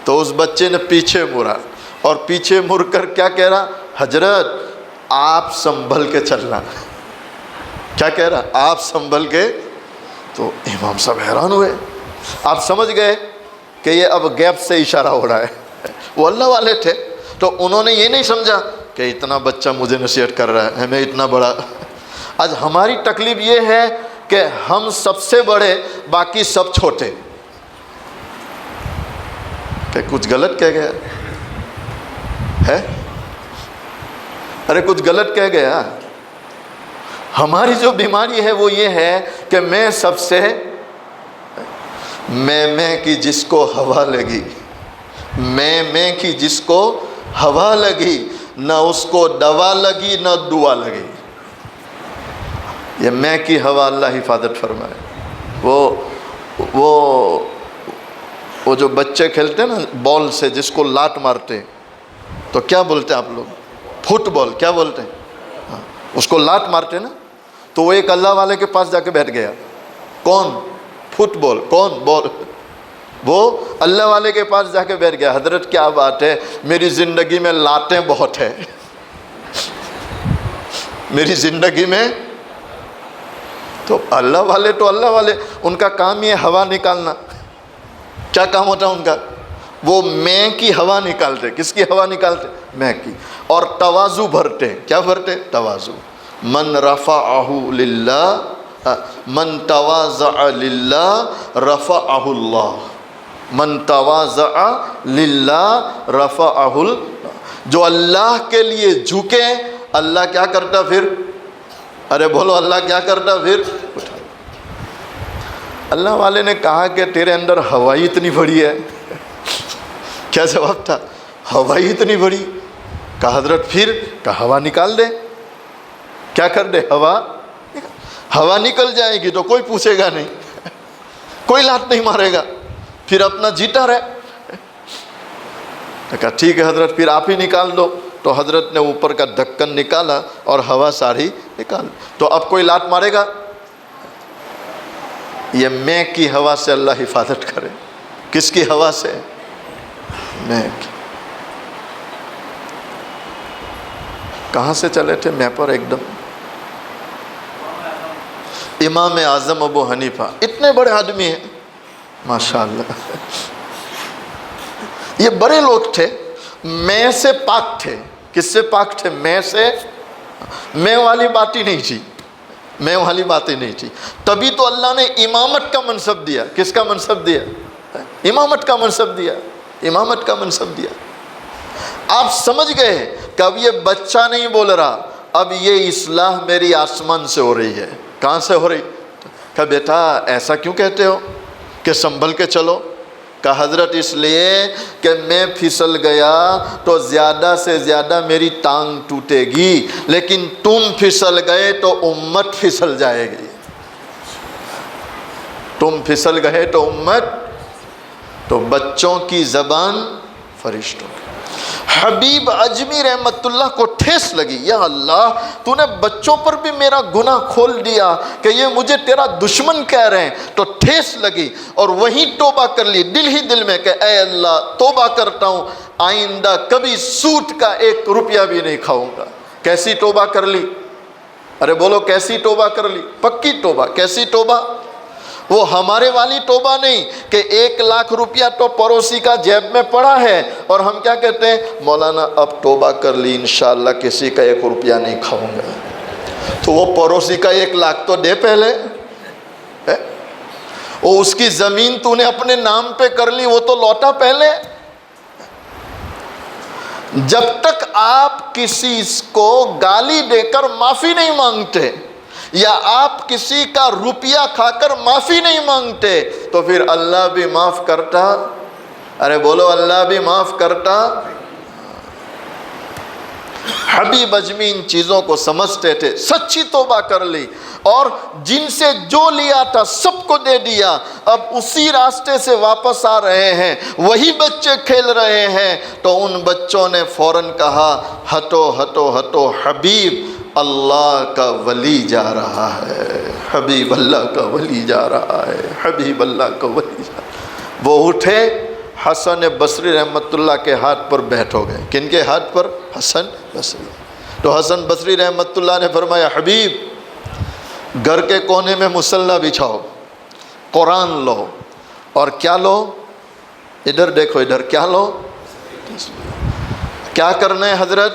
تو اس بچے نے پیچھے مڑا، اور پیچھے مڑ کر کیا کہہ رہا؟ حضرت آپ سنبھل کے چلنا. کیا کہہ رہا؟ آپ سنبھل کے. تو امام صاحب حیران ہوئے. آپ سمجھ گئے کہ یہ اب گیپ سے اشارہ ہو رہا ہے. وہ اللہ والے تھے، تو انہوں نے یہ نہیں سمجھا کہ اتنا بچہ مجھے نصیحت کر رہا ہے، ہمیں اتنا بڑا. آج ہماری تکلیف یہ ہے کہ ہم سب سے بڑے، باقی سب چھوٹے. کہ کچھ غلط کہہ گیا ہے؟ ارے کچھ غلط کہہ گیا. ہماری جو بیماری ہے وہ یہ ہے کہ میں سب سے، میں کی جس کو ہوا لگی، میں کی جس کو ہوا لگی، نہ اس کو دوا لگی نہ دعا لگی. یہ میں کی ہوا اللہ حفاظت فرمائے. وہ جو بچے کھیلتے ہیں نا بال سے، جس کو لات مارتے ہیں، تو کیا بولتے ہیں آپ لوگ؟ فٹ بال. کیا بولتے ہیں؟ اس کو لات مارتے نا. تو وہ ایک اللہ والے کے پاس جا کے بیٹھ گیا. کون؟ فٹ بال. کون؟ بال. وہ اللہ والے کے پاس جا کے بیٹھ گیا. حضرت کیا بات ہے، میری زندگی میں لاتیں بہت ہیں، میری زندگی میں. تو اللہ والے ان کا کام یہ ہوا نکالنا. کیا کام ہوتا ان کا؟ وہ میں کی ہوا نکالتے. کس کی ہوا نکالتے؟ میں کی. اور تواضع بھرتے. کیا بھرتے؟ تواضع. من رفعہ للہ، من تواضع للہ رفعہ اللہ. من تواضع للہ رفعہ اللہ. جو اللہ کے لیے جھکے، اللہ کیا کرتا پھر؟ ارے بولو، اللہ کیا کرتا پھر؟ اللہ والے نے کہا کہ تیرے اندر ہوائی اتنی بڑی ہے. کیا جواب تھا؟ ہوائی اتنی بڑی. کہا حضرت پھر؟ کہا ہوا نکال دے. کیا کر دے؟ ہوا نکل جائے گی تو کوئی پوچھے گا نہیں، کوئی لات نہیں مارے گا، پھر اپنا جیتا رہے. کہا ٹھیک ہے حضرت، پھر آپ ہی نکال دو. تو حضرت نے اوپر کا ڈھکن نکالا اور ہوا ساری نکال. تو اب کوئی لات مارے گا؟ یہ میں کی ہوا سے اللہ حفاظت کرے. کس کی ہوا سے؟ میں کی. کہاں سے چلے تھے؟ میں پر ایک دم. امام اعظم ابو حنیفہ اتنے بڑے آدمی ہیں ماشاءاللہ. یہ بڑے لوگ تھے، میں سے پاک تھے. کس سے پاک تھے؟ میں سے. میں والی بات ہی نہیں تھی، میں والی بات ہی نہیں تھی. تبھی تو اللہ نے امامت کا منصب دیا. کس کا منصب دیا؟ امامت کا منصب دیا. امامت کا منصب دیا. آپ سمجھ گئے کہ اب یہ بچہ نہیں بول رہا، اب یہ اصلاح میری آسمان سے ہو رہی ہے. کہاں سے ہو رہی؟ کہ بیٹا ایسا کیوں کہتے ہو کہ سنبھل کے چلو؟ کہ حضرت اس لیے کہ میں پھسل گیا تو زیادہ سے زیادہ میری ٹانگ ٹوٹے گی، لیکن تم پھسل گئے تو امت پھسل جائے گی. تم پھسل گئے تو امت. تو بچوں کی زبان فرشتوں کی. حبیب اجمی رحمت اللہ کو ٹھیس لگی، یا اللہ تو نے بچوں پر بھی میرا گناہ کھول دیا کہ یہ مجھے تیرا دشمن کہہ رہے ہیں. تو ٹھیس لگی اور وہی توبہ کر لی دل ہی دل میں کہ اے اللہ توبہ کرتا ہوں، آئندہ کبھی سود کا 1 روپیہ بھی نہیں کھاؤں گا. کیسی توبہ کر لی؟ ارے بولو کیسی توبہ کر لی؟ پکی توبہ۔ کیسی توبہ؟ وہ ہمارے والی توبہ نہیں کہ 1,00,000 روپیہ تو پڑوسی کا جیب میں پڑا ہے اور ہم کیا کہتے ہیں؟ مولانا اب توبہ کر لی، انشاءاللہ کسی کا 1 روپیہ نہیں کھاؤں گا۔ تو وہ پڑوسی کا 1,00,000 تو دے پہلے، وہ اس کی زمین تو نے اپنے نام پہ کر لی، وہ تو لوٹا پہلے۔ جب تک آپ کسی کو گالی دے کر معافی نہیں مانگتے یا آپ کسی کا روپیہ کھا کر معافی نہیں مانگتے تو پھر اللہ بھی معاف کرتا؟ ارے بولو اللہ بھی معاف کرتا؟ حبیب اجمی ان چیزوں کو سمجھتے تھے، سچی توبہ کر لی اور جن سے جو لیا تھا سب کو دے دیا، اب اسی راستے سے واپس آ رہے ہیں، وہی بچے کھیل رہے ہیں، تو ان بچوں نے فوراً کہا ہٹو ہٹو ہٹو، حبیب اللہ کا ولی جا رہا ہے، حبیب اللہ کا ولی جا رہا ہے، حبیب اللہ کا ولی جا رہا ہے۔ وہ اٹھے، حسن بصری رحمۃ اللہ کے ہاتھ پر بیٹھ ہو گئے۔ کن کے ہاتھ پر؟ حسن بصری۔ تو حسن بصری رحمۃ اللہ نے فرمایا حبیب گھر کے کونے میں مصلی بچھاؤ، قرآن لو، اور کیا لو؟ ادھر دیکھو، ادھر کیا لو؟ کیا کرنا ہے حضرت؟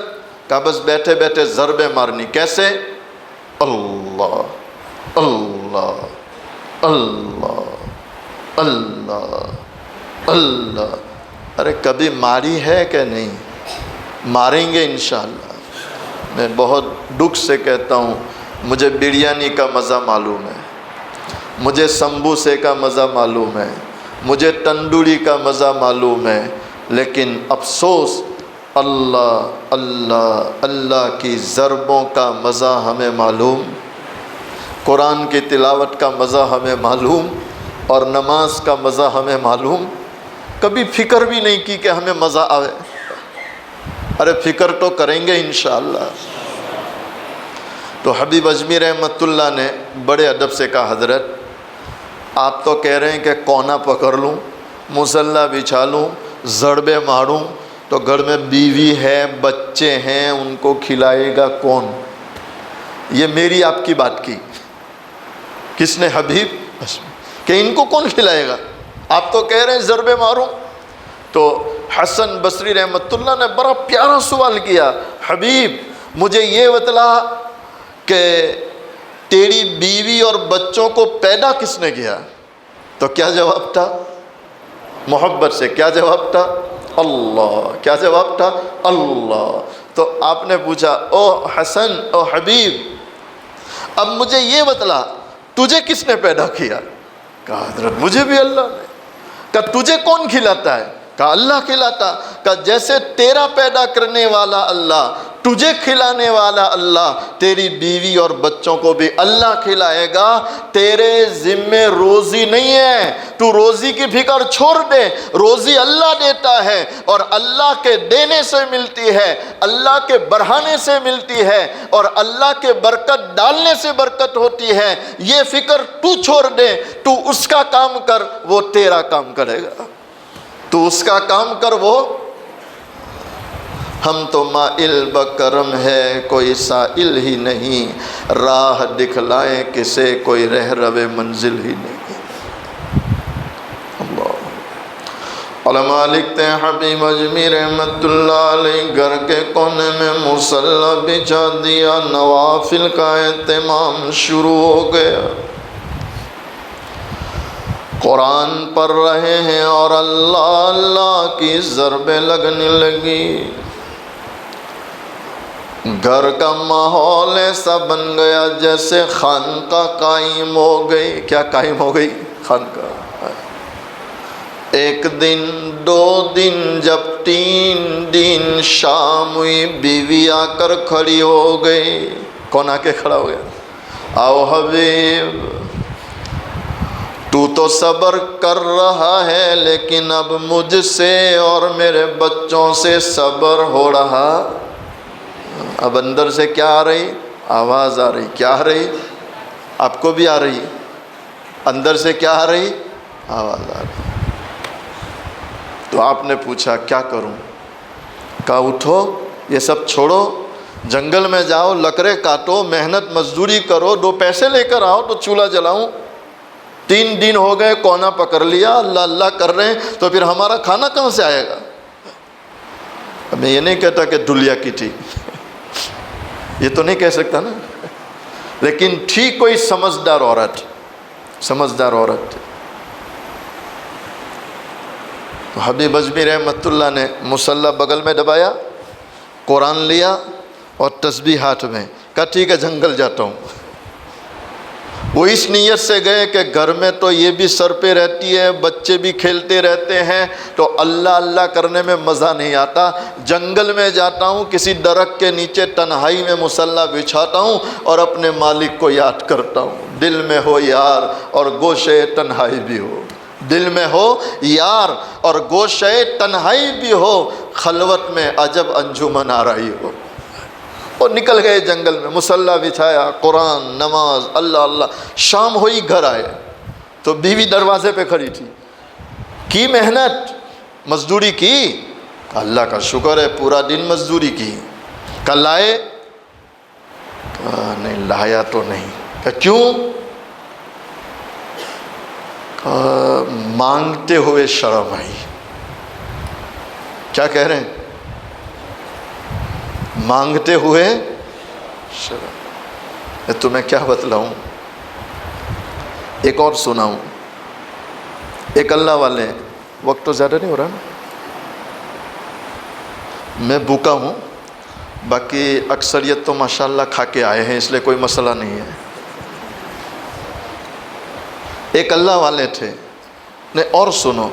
کہا بس بیٹھے بیٹھے ضربیں مارنی۔ کیسے؟ اللہ اللہ اللہ اللہ اللہ۔ ارے کبھی ماری ہے کہ نہیں؟ ماریں گے انشاءاللہ۔ میں بہت دکھ سے کہتا ہوں، مجھے بریانی کا مزہ معلوم ہے، مجھے سمبوسے کا مزہ معلوم ہے، مجھے تندوری کا مزہ معلوم ہے، لیکن افسوس اللہ اللہ اللہ کی ضربوں کا مزہ ہمیں معلوم، قرآن کی تلاوت کا مزہ ہمیں معلوم، اور نماز کا مزہ ہمیں معلوم۔ کبھی فکر بھی نہیں کی کہ ہمیں مزہ آئے۔ ارے فکر تو کریں گے انشاءاللہ۔ تو حبیب اجمی رحمۃ اللہ نے بڑے ادب سے کہا حضرت آپ تو کہہ رہے ہیں کہ کونا پکڑ لوں، مصلی بچھا لوں، ضربے ماروں، تو گھر میں بیوی ہے، بچے ہیں، ان کو کھلائے گا کون؟ یہ میری آپ کی بات کی، کس نے؟ حبیب، کہ ان کو کون کھلائے گا؟ آپ تو کہہ رہے ہیں ضربے ماروں۔ تو حسن بصری رحمۃ اللہ نے بڑا پیارا سوال کیا، حبیب مجھے یہ بتلا کہ تیری بیوی اور بچوں کو پیدا کس نے کیا؟ تو کیا جواب تھا؟ محبت سے کیا جواب تھا؟ اللہ۔ کیا جواب تھا؟ اللہ۔ تو آپ نے پوچھا او حسن، او حبیب اب مجھے یہ بتلا تجھے کس نے پیدا کیا؟ کہا حضرت مجھے بھی اللہ نے۔ کہا تجھے کون کھلاتا ہے؟ کہا اللہ کھلاتا۔ کہا جیسے تیرا پیدا کرنے والا اللہ، تجھے کھلانے والا اللہ، تیری بیوی اور بچوں کو بھی اللہ کھلائے گا۔ تیرے ذمے روزی نہیں ہے، تو روزی کی فکر چھوڑ دے، روزی اللہ دیتا ہے، اور اللہ کے دینے سے ملتی ہے، اللہ کے بڑھانے سے ملتی ہے، اور اللہ کے برکت ڈالنے سے برکت ہوتی ہے۔ یہ فکر تو چھوڑ دے، تو اس کا کام کر، وہ تیرا کام کرے گا۔ تو اس کا کام کر، وہ۔ ہم تو مائل بکرم ہے، کوئی سائل ہی نہیں، راہ دکھلائیں کسے، کوئی رہ روے منزل ہی نہیں۔ اللہ۔ علماء لکھتے ہیں حبیب اجمی رحمت اللہ علیہ گھر کے کونے میں مصلی بچھا دیا، نوافل کا اہتمام شروع ہو گیا، قرآن پڑھ رہے ہیں اور اللہ اللہ کی ضربیں لگنے لگی۔ گھر کا ماحول ایسا بن گیا جیسے خانقاہ قائم ہو گئی۔ کیا قائم ہو گئی؟ خانقاہ۔ ایک دن، 2 دن، جب 3 دن شام ہوئی، بیوی آ کر کھڑی ہو گئی۔ کون آ کے کھڑا ہو گیا؟ آؤ حبیب تو صبر کر رہا ہے، لیکن اب مجھ سے اور میرے بچوں سے صبر ہو رہا۔ اب اندر سے کیا آ رہی؟ آواز آ رہی۔ کیا آ رہی؟ آپ کو بھی آ رہی؟ اندر سے کیا آ رہی؟ آواز آ رہی۔ تو آپ نے پوچھا کیا کروں؟ کہا اٹھو، یہ سب چھوڑو، جنگل میں جاؤ، لکڑیں کاٹو، محنت مزدوری کرو، 2 پیسے لے کر آؤ تو چولہا جلاؤں۔ 3 دن ہو گئے، کونا پکڑ لیا، اللہ اللہ کر رہے ہیں، تو پھر ہمارا کھانا کہاں سے آئے گا؟ میں یہ نہیں کہتا کہ دلیا کی تھی، یہ تو نہیں کہہ سکتا نا، لیکن تھی کوئی سمجھدار عورت، سمجھدار عورت۔ تو حبیب اجمی رحمۃ اللہ نے مصلی بغل میں دبایا، قرآن لیا اور تسبیح ہاتھ میں، کہا ٹھیک ہے جنگل جاتا ہوں۔ وہ اس نیت سے گئے کہ گھر میں تو یہ بھی سر پہ رہتی ہے، بچے بھی کھیلتے رہتے ہیں، تو اللہ اللہ کرنے میں مزہ نہیں آتا، جنگل میں جاتا ہوں، کسی درخت کے نیچے تنہائی میں مصلی بچھاتا ہوں اور اپنے مالک کو یاد کرتا ہوں۔ دل میں ہو یار اور گوشے تنہائی بھی ہو، دل میں ہو یار اور گوشے تنہائی بھی ہو، خلوت میں عجب انجمن آ رہی ہو۔ اور نکل گئے جنگل میں، مصلی بچھایا، قرآن، نماز، اللہ اللہ۔ شام ہوئی، گھر آئے تو بیوی دروازے پہ کھڑی تھی، کی محنت مزدوری کی؟ اللہ کا شکر ہے پورا دن مزدوری کی۔ کل آئے؟ نہیں لایا تو نہیں۔ کہ کیوں؟ مانگتے ہوئے شرم آئی۔ کیا کہہ رہے ہیں؟ مانگتے ہوئے شرم۔ تمہیں کیا بتلاؤں، ایک اور سناؤں۔ ایک اللہ والے، وقت تو زیادہ نہیں ہو رہا نا، میں بھوکا ہوں، باقی اکثریت تو ماشاءاللہ کھا کے آئے ہیں، اس لیے کوئی مسئلہ نہیں ہے۔ ایک اللہ والے تھے، نہیں اور سنو،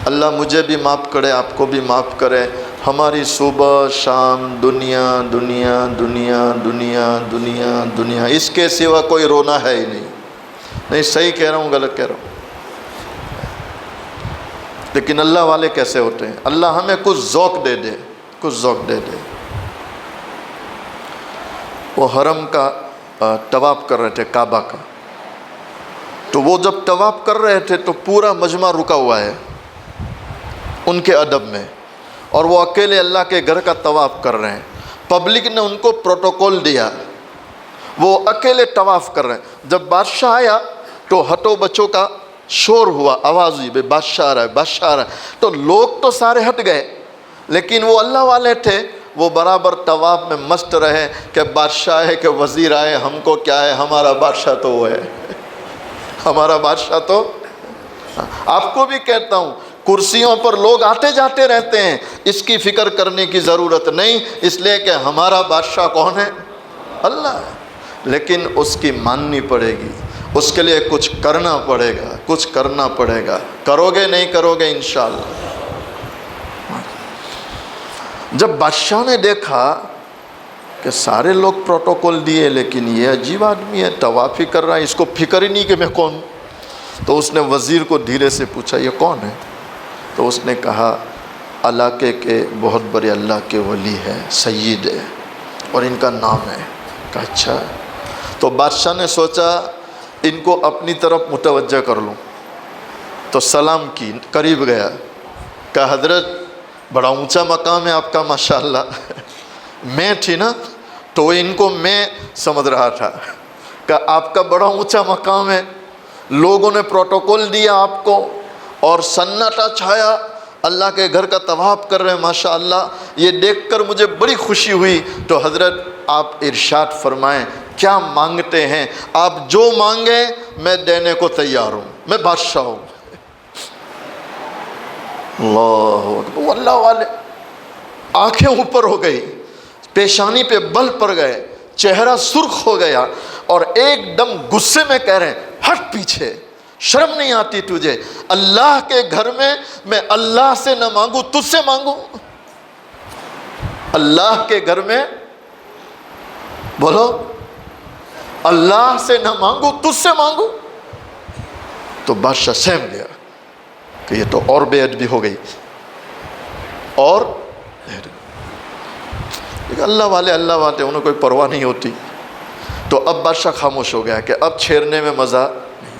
اللہ مجھے بھی معاف کرے، آپ کو بھی معاف کرے۔ ہماری صبح شام دنیا دنیا دنیا دنیا دنیا دنیا، اس کے سوا کوئی رونا ہے ہی نہیں۔ نہیں صحیح کہہ رہا ہوں غلط کہہ رہا ہوں؟ لیکن اللہ والے کیسے ہوتے ہیں؟ اللہ ہمیں کچھ ذوق دے دے، کچھ ذوق دے دے۔ وہ حرم کا طواف کر رہے تھے، کعبہ کا، تو وہ جب طواف کر رہے تھے تو پورا مجمع رکا ہوا ہے ان کے ادب میں، اور وہ اکیلے اللہ کے گھر کا طواف کر رہے ہیں۔ پبلک نے ان کو پروٹوکول دیا، وہ اکیلے طواف کر رہے ہیں۔ جب بادشاہ آیا تو ہٹو بچوں کا شور ہوا، آواز ہوئی، بھئی بادشاہ آ رہا ہے، بادشاہ آ رہا ہے۔ تو لوگ تو سارے ہٹ گئے، لیکن وہ اللہ والے تھے، وہ برابر طواف میں مست رہے کہ بادشاہ ہے کہ وزیر آئے، ہم کو کیا ہے، ہمارا بادشاہ تو وہ ہے، ہمارا بادشاہ تو۔ آپ کو بھی کہتا ہوں، کرسیوں پر لوگ آتے جاتے رہتے ہیں، اس کی فکر کرنے کی ضرورت نہیں، اس لیے کہ ہمارا بادشاہ کون ہے؟ اللہ ہے۔ لیکن اس کی ماننی پڑے گی، اس کے لیے کچھ کرنا پڑے گا، کچھ کرنا پڑے گا۔ کرو گے نہیں کرو گے انشاءاللہ۔ جب بادشاہ نے دیکھا کہ سارے لوگ پروٹوکول دیے لیکن یہ عجیب آدمی ہے، طواف ہی کر رہا ہے، اس کو فکر ہی نہیں کہ میں کون ہوں، تو اس نے وزیر کو دھیرے سے پوچھا یہ کون ہے؟ تو اس نے کہا علاقے کے بہت بڑے اللہ کے ولی ہے، سید ہے، اور ان کا نام ہے۔ کہا اچھا۔ تو بادشاہ نے سوچا ان کو اپنی طرف متوجہ کر لوں، تو سلام کی، قریب گیا، کہا حضرت بڑا اونچا مقام ہے آپ کا ماشاءاللہ۔ میں تھی نا تو وہ ان کو میں سمجھ رہا تھا، کہ آپ کا بڑا اونچا مقام ہے، لوگوں نے پروٹوکول دیا آپ کو، اور سناٹا چھایا، اللہ کے گھر کا طواف کر رہے ہیں ماشاءاللہ، یہ دیکھ کر مجھے بڑی خوشی ہوئی۔ تو حضرت آپ ارشاد فرمائیں کیا مانگتے ہیں؟ آپ جو مانگیں میں دینے کو تیار ہوں، میں بادشاہ ہوں۔ اللہ اکبر۔ وہ اللہ والے آنکھیں اوپر ہو گئی، پیشانی پہ بل پڑ گئے، چہرہ سرخ ہو گیا، اور ایک دم غصے میں کہہ رہے ہیں ہٹ پیچھے، شرم نہیں آتی تجھے؟ اللہ کے گھر میں اللہ سے نہ مانگوں تجھ سے مانگوں؟ اللہ کے گھر میں بولو، اللہ سے نہ مانگوں تجھ سے مانگوں؟ تو بادشاہ سہم گیا کہ یہ تو اور بے ادبی ہو گئی، اور اللہ والے انہیں کوئی پرواہ نہیں ہوتی۔ تو اب بادشاہ خاموش ہو گیا کہ اب چھیڑنے میں مزہ نہیں۔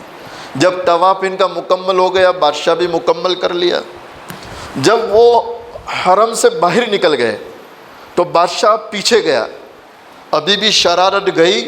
جب طواف ان کا مکمل ہو گیا، بادشاہ بھی مکمل کر لیا، جب وہ حرم سے باہر نکل گئے تو بادشاہ پیچھے گیا، ابھی بھی شرارت گئی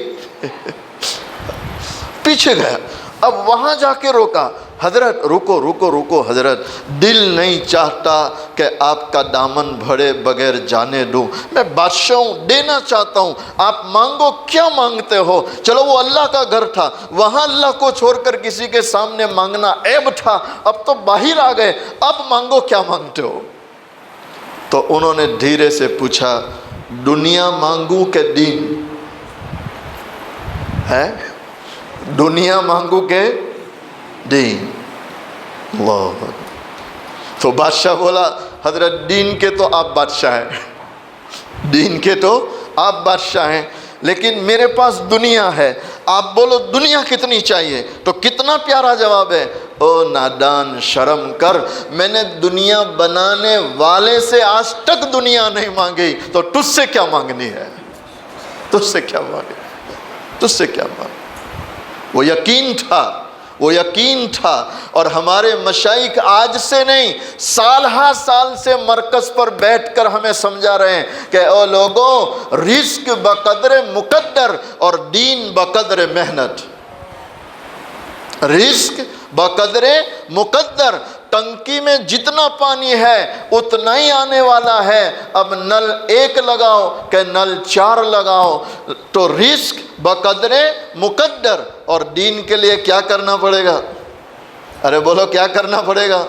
پیچھے گیا، اب وہاں جا کے روکا، حضرت رکو رکو رکو حضرت، دل نہیں چاہتا کہ آپ کا دامن بھرے بغیر جانے دوں، میں بادشاہ ہوں، دینا چاہتا ہوں، آپ مانگو، کیا مانگتے ہو؟ چلو وہ اللہ کا گھر تھا، وہاں اللہ کو چھوڑ کر کسی کے سامنے مانگنا عیب تھا، اب تو باہر آ گئے، اب مانگو، کیا مانگتے ہو؟ تو انہوں نے دھیرے سے پوچھا، دنیا مانگوں کہ دین ہے؟ دنیا مانگوں کہ دین؟ اللہ۔ تو بادشاہ بولا، حضرت دین کے تو آپ بادشاہ ہیں، دین کے تو آپ بادشاہ ہیں، لیکن میرے پاس دنیا ہے، آپ بولو دنیا کتنی چاہیے؟ تو کتنا پیارا جواب ہے، او نادان شرم کر، میں نے دنیا بنانے والے سے آج تک دنیا نہیں مانگی، تو تجھ سے کیا مانگنی ہے؟ تجھ سے کیا مانگنی؟ تجھ سے کیا مانگنی؟ وہ یقین تھا، وہ یقین تھا، اور ہمارے مشائخ آج سے نہیں، سال ہا سال سے مرکز پر بیٹھ کر ہمیں سمجھا رہے ہیں کہ او لوگوں، رزق بقدر مقدر اور دین بقدر محنت، رزق بقدر مقدر، ٹنکی میں جتنا پانی ہے اتنا ہی آنے والا ہے، اب نل ایک لگاؤ کہ نل 4 لگاؤ، تو رزق بقدر مقدر، اور دین کے لیے کیا کرنا پڑے گا؟ ارے بولو کیا کرنا پڑے گا؟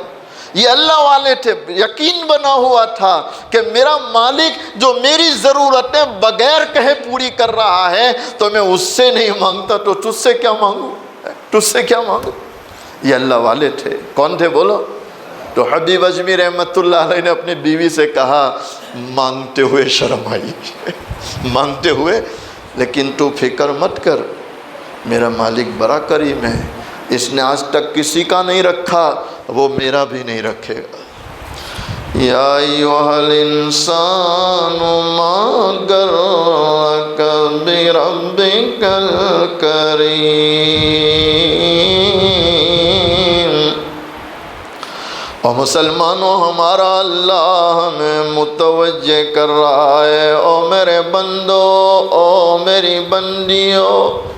یہ اللہ والے تھے، یقین بنا ہوا تھا کہ میرا مالک جو میری ضرورتیں بغیر کہے پوری کر رہا ہے، تو میں اس سے نہیں مانگتا، تو تجھ سے کیا مانگوں؟ تجھ سے کیا مانگوں؟ یہ اللہ والے تھے، کون تھے بولو؟ تو حبیب اجمی رحمت اللہ علیہ نے اپنی بیوی سے کہا، مانگتے ہوئے شرم آئی مانگتے ہوئے، لیکن تو فکر مت کر، میرا مالک بڑا کریم ہے، اس نے آج تک کسی کا نہیں رکھا، وہ میرا بھی نہیں رکھے گا۔ یا ایھا الانسان ما غرک بربک الکریم، اور مسلمانوں، ہمارا اللہ ہمیں متوجہ کر رہا ہے، او میرے بندو، او میری بندیوں،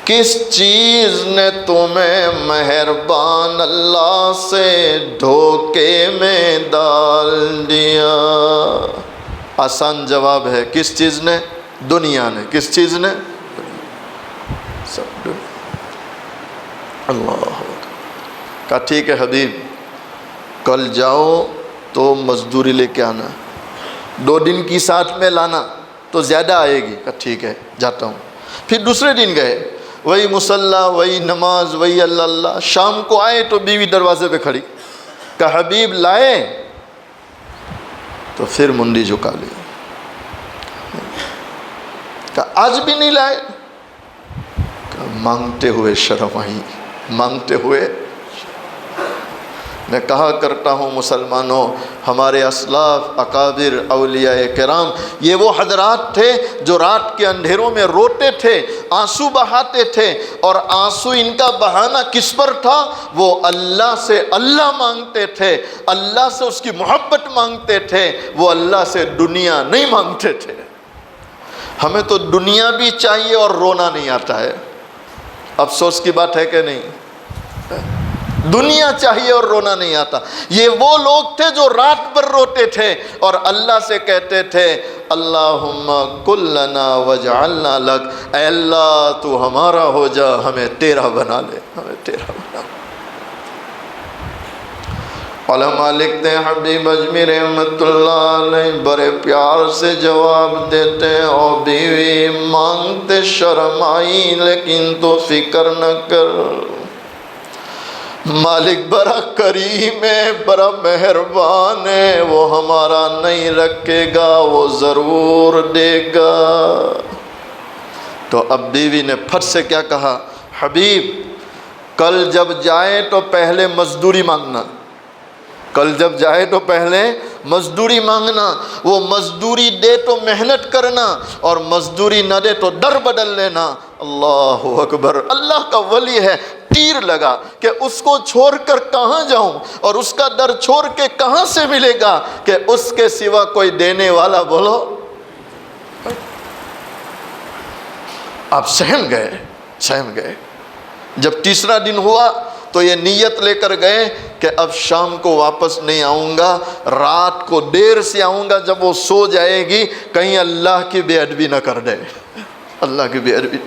کس چیز نے تمہیں مہربان اللہ سے دھوکے میں ڈال دیا؟ آسان جواب ہے، کس چیز نے؟ دنیا نے۔ کس چیز نے؟ سب دنیا۔ اللہ کہا ٹھیک ہے حبیب، کل جاؤ تو مزدوری لے کے آنا، 2 دن کی ساتھ میں لانا تو زیادہ آئے گی۔ کہا ٹھیک ہے جاتا ہوں۔ پھر دوسرے دن گئے، وہی مصلی، وہی نماز، وہی اللہ اللہ۔ شام کو آئے تو بیوی دروازے پہ کھڑی، کہا حبیب لائے؟ تو پھر منڈی جھکا لی، کہا آج بھی نہیں لائے؟ کہا مانگتے ہوئے شرم آئی، مانگتے ہوئے۔ میں کہا کرتا ہوں مسلمانوں، ہمارے اسلاف، اکابر، اولیاء کرام، یہ وہ حضرات تھے جو رات کے اندھیروں میں روتے تھے، آنسو بہاتے تھے، اور آنسو ان کا بہانا کس پر تھا؟ وہ اللہ سے اللہ مانگتے تھے، اللہ سے اس کی محبت مانگتے تھے، وہ اللہ سے دنیا نہیں مانگتے تھے۔ ہمیں تو دنیا بھی چاہیے اور رونا نہیں آتا ہے، افسوس کی بات ہے کہ نہیں؟ دنیا چاہیے اور رونا نہیں آتا۔ یہ وہ لوگ تھے جو رات بھر روتے تھے اور اللہ سے کہتے تھے، اللہم کن لنا واجعلنا لک، اے اللہ تو ہمارا ہو جا، ہمیں تیرا بنا لے، ہمیں تیرا بنا لے۔ علماء لکھتے ہیں، حبیب اجمی رحمت اللہ علیہ بڑے پیار سے جواب دیتے ہیں، او بیوی مانگتے شرم آئی لیکن تو فکر نہ کر، مالک بڑا کریم ہے، بڑا مہربان ہے، وہ ہمارا نہیں رکھے گا، وہ ضرور دے گا۔ تو اب بیوی نے پھٹ سے کیا کہا، حبیب کل جب جائے تو پہلے مزدوری مانگنا، کل جب جائے تو پہلے مزدوری مانگنا، وہ مزدوری دے تو محنت کرنا، اور مزدوری نہ دے تو در بدل لینا۔ اللہ اکبر، اللہ کا ولی ہے، تیر لگا کہ اس کو چھوڑ کر کہاں جاؤں اور اس کا در چھوڑ کے کہاں سے ملے گا کہ اس کے سوا کوئی دینے والا بولو. آپ سہم گئے. جب تیسرا دن ہوا تو یہ نیت لے کر گئے کہ اب شام کو واپس نہیں آؤں گا، رات کو دیر سے آؤں گا، جب وہ سو جائے گی کہیں اللہ کی بے ادبی نہ کر دے، اللہ کی بے ادبی.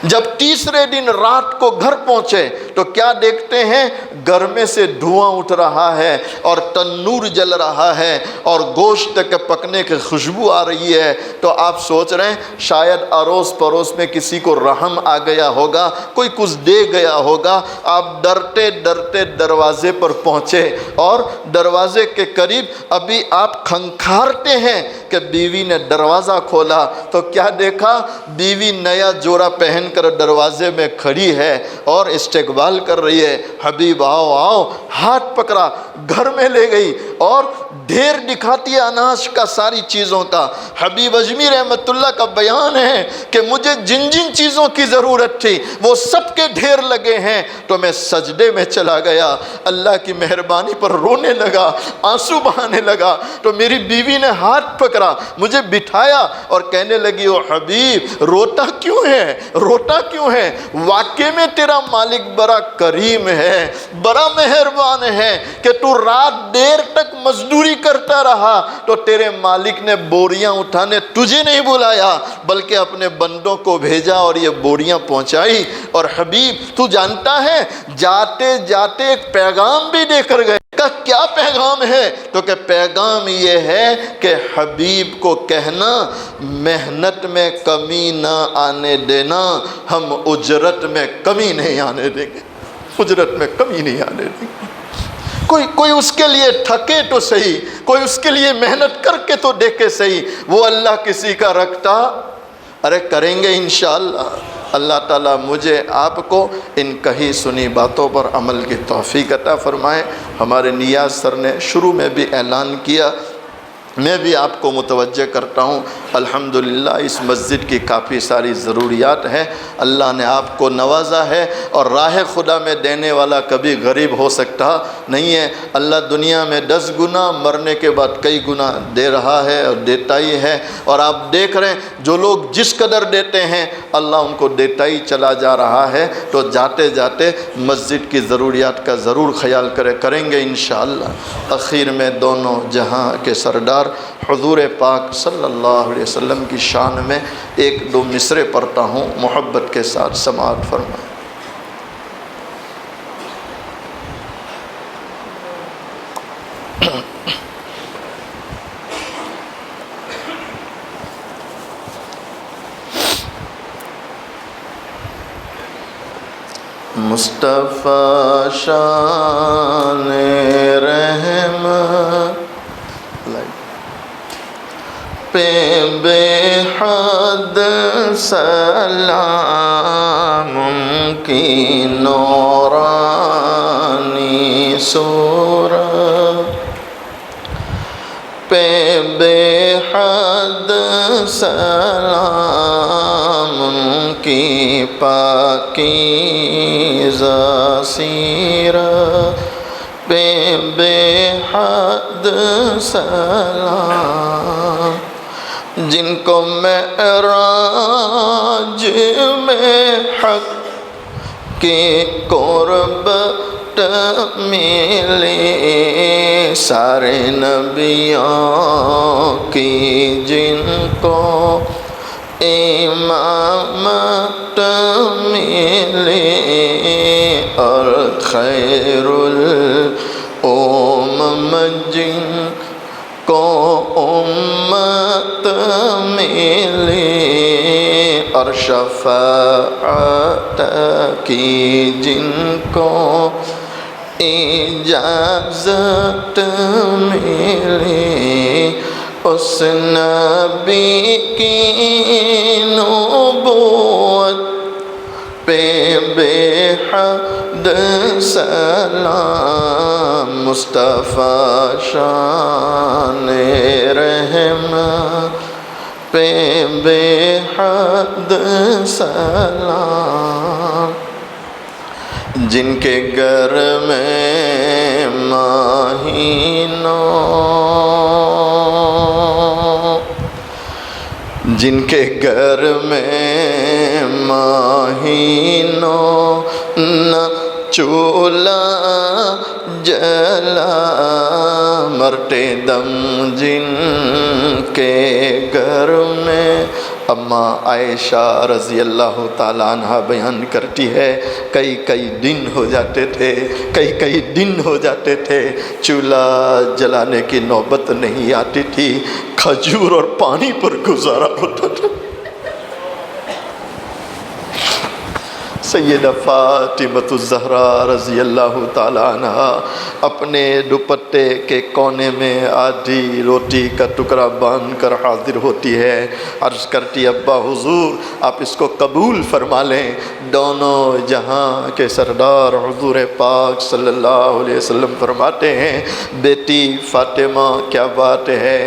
جب تیسرے دن رات کو گھر پہنچے تو کیا دیکھتے ہیں؟ گھر میں سے دھواں اٹھ رہا ہے اور تنور جل رہا ہے اور گوشت کے پکنے کی خوشبو آ رہی ہے. تو آپ سوچ رہے ہیں شاید اڑوس پڑوس میں کسی کو رحم آ گیا ہوگا، کوئی کچھ دے گیا ہوگا. آپ ڈرتے ڈرتے دروازے پر پہنچے اور دروازے کے قریب ابھی آپ کھنکھارتے ہیں کہ بیوی نے دروازہ کھولا تو کیا دیکھا؟ بیوی نیا جوڑا پہن کر دروازے میں کھڑی ہے اور استقبال کر رہی ہے. حبیب آؤ آؤ، ہاتھ پکڑا، گھر میں لے گئی اور ڈھیر دکھاتی ہے اناج کا، ساری چیزوں کا. حبیب اجمی رحمت اللہ کا بیان ہے کہ مجھے جن جن چیزوں کی ضرورت تھی وہ سب کے ڈھیر لگے ہیں تو میں سجدے میں چلا گیا، اللہ کی مہربانی پر رونے لگا، آنسو بہانے لگا. تو میری بیوی نے ہاتھ پکڑا، مجھے بٹھایا اور کہنے لگی او حبیب روتا کیوں ہے؟ واقعے میں تیرا مالک بڑا کریم ہے، بڑا مہربان ہے کہ تو رات دیر تک مزدوری کرتا رہا تو تیرے مالک نے بوریاں اٹھانے تجھے نہیں بلایا بلکہ اپنے بندوں کو بھیجا اور یہ بوریاں پہنچائی. اور حبیب تو جانتا ہے جاتے جاتے ایک پیغام بھی دے کر گئے. کیا پیغام ہے؟ تو کہ پیغام یہ ہے کہ حبیب کو کہنا محنت میں کمی نہ آنے دینا، ہم اجرت میں کمی نہیں آنے دیں گے، اجرت میں کمی نہیں آنے دیں گے. کوئی اس کے لیے تھکے تو صحیح، کوئی اس کے لیے محنت کر کے تو دیکھے صحیح. وہ اللہ کسی کا رکھتا، ارے کریں گے انشاءاللہ. اللہ تعالیٰ مجھے آپ کو ان کہی سنی باتوں پر عمل کی توفیق عطا فرمائے. ہمارے نیاز سر نے شروع میں بھی اعلان کیا، میں بھی آپ کو متوجہ کرتا ہوں، الحمدللہ اس مسجد کی کافی ساری ضروریات ہیں. اللہ نے آپ کو نوازا ہے اور راہ خدا میں دینے والا کبھی غریب ہو سکتا نہیں ہے. اللہ دنیا میں 10 گنا، مرنے کے بعد کئی گنا دے رہا ہے اور دیتا ہی ہے. اور آپ دیکھ رہے ہیں جو لوگ جس قدر دیتے ہیں اللہ ان کو دیتا ہی چلا جا رہا ہے. تو جاتے جاتے مسجد کی ضروریات کا ضرور خیال کریں گے انشاءاللہ. اخیر میں دونوں جہاں کے سردار حضور پاک صلی اللہ علیہ وسلم کی شان میں 1-2 مصرے پڑھتا ہوں، محبت کے ساتھ سماعت فرمائیں. مصطفیٰ شان رحمت پہ بے حد سلام کی نورانی صورت پہ بے حد سلام کی پاکیزہ سیرت پہ بے حد سلام جن کو معراج میں حق کی قربت ملے سارے نبیوں کی جن کو امامت ملے اور خیر الامم جن کو امت ملے اور شفاعت کی جن کو اجازت ملے اس نبی کی نبوت پہ بے حد سلام مصطفیٰ شان رحمت پہ بے حد سلام جن کے گھر میں مہینوں، جن کے گھر میں مہینوں نہ چولہا جلا، مرتے دم جن کے گھر میں۔ اماں عائشہ رضی اللہ تعالیٰ عنہ بیان کرتی ہے کئی دن ہو جاتے تھے، کئی دن ہو جاتے تھے، چولہا جلانے کی نوبت نہیں آتی تھی، کھجور اور پانی پر گزارا ہوتا تھا۔ سیدہ فاطمۃ الزہرا رضی اللہ تعالیٰ عنہ اپنے دوپٹے کے کونے میں آدھی روٹی کا ٹکڑا باندھ کر حاضر ہوتی ہے، عرض کرتی ابا حضور آپ اس کو قبول فرما لیں۔ دونوں جہاں کے سردار حضور پاک صلی اللہ علیہ وسلم فرماتے ہیں بیٹی فاطمہ کیا بات ہے؟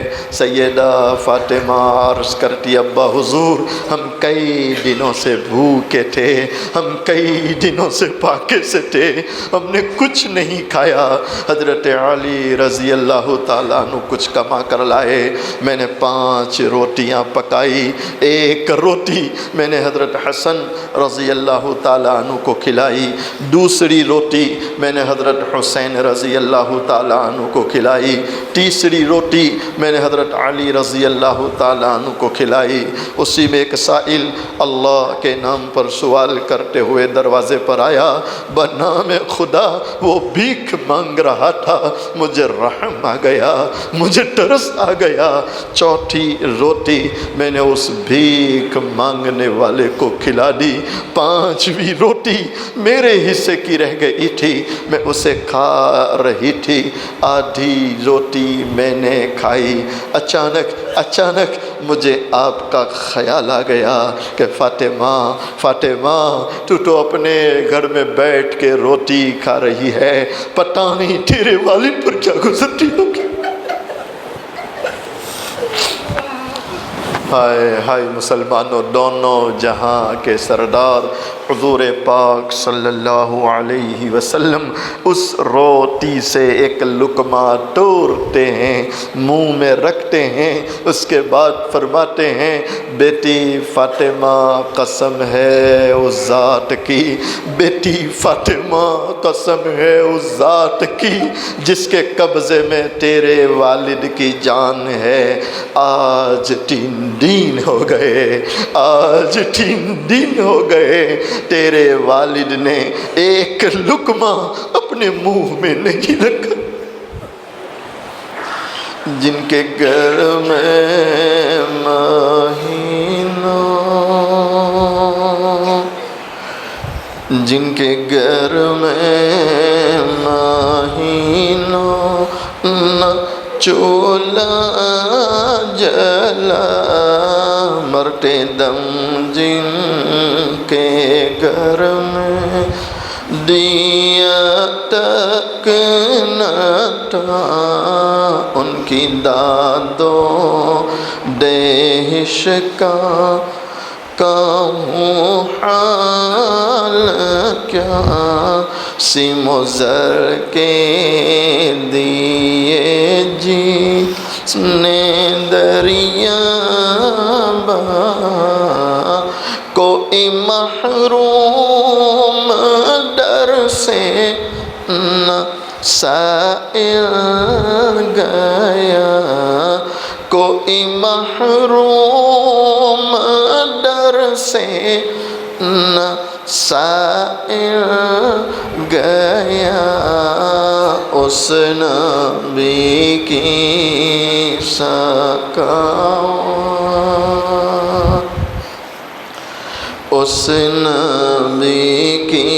سیدہ فاطمہ عرض کرتی ابا حضور ہم کئی دنوں سے بھوکے تھے، ہم کئی دنوں سے پاکے سے تھے، ہم نے کچھ نہیں کھایا۔ حضرت علی رضی اللہ تعالیٰ عنہ کچھ کما کر لائے، میں نے 5 روٹیاں پکائی، 1 روٹی میں نے حضرت حسن رضی اللہ تعالیٰ عنہ کو کھلائی، دوسری روٹی میں نے حضرت حسین رضی اللہ تعالیٰ عنہ کو کھلائی، تیسری روٹی میں نے حضرت علی رضی اللہ تعالیٰ عنہ کو کھلائی۔ اسی میں ایک سائل اللہ کے نام پر سوال کرتے ہوئے دروازے پر آیا، بنام خدا وہ بھیک مانگ رہا تھا، مجھے رحم آ گیا، مجھے ترس آ گیا، چوتھی روٹی میں نے اس بھیک مانگنے والے کو کھلا دی، 5ویں روٹی میرے حصے کی رہ گئی تھی، میں اسے کھا رہی تھی، آدھی روٹی میں نے کھائی، اچانک مجھے آپ کا خیال آ گیا کہ فاطمہ تو اپنے گھر میں بیٹھ کے روٹی کھا رہی ہے، پتہ نہیں تیرے والد پر کیا گزرتی ہوگی۔ ہائے مسلمانوں، دونوں جہاں کے سردار حضور پاک صلی اللہ علیہ وسلم اس روٹی سے ایک لقمہ توڑتے ہیں، منہ میں رکھتے ہیں، اس کے بعد فرماتے ہیں بیٹی فاطمہ قسم ہے اس ذات کی، بیٹی فاطمہ قسم ہے اس ذات کی جس کے قبضے میں تیرے والد کی جان ہے، آج 3 دن ہو گئے، آج 3 دن ہو گئے تیرے والد نے ایک لقمہ اپنے منہ میں نہیں رکھا۔ جن کے گھر میں مہینوں، جن کے گھر میں مہینوں نہ چولہا جلا، مرتے دم جن کے گھر میں دیا تک نہ تھا، ان کی دادوں دہش کا کہوں حال کیا، سیم و زر کے دیے جس نے دریا کوئی محروم در سے نہ سائل گیا، کوئی محروم در سے نہ سائل گیا، اس نبی کی سکاوت، اس نبی کی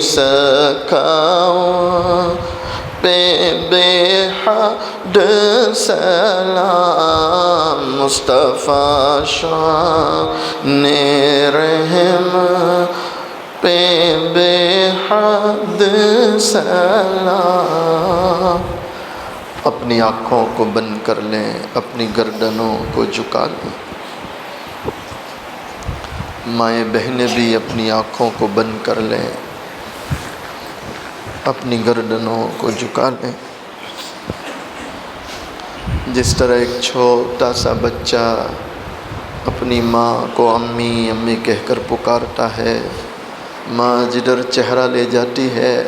سکاوت پہ بے حد سلام، مصطفیٰ شان رحم پہ بے حد سلام۔ اپنی آنکھوں کو بند کر لیں، اپنی گردنوں کو جھکا لیں، مائیں بہنیں بھی اپنی آنکھوں کو بند کر لیں، اپنی گردنوں کو جھکا لیں۔ جس طرح ایک چھوٹا سا بچہ اپنی ماں کو امی امی کہہ کر پکارتا ہے، ماں جدھر چہرہ لے جاتی ہے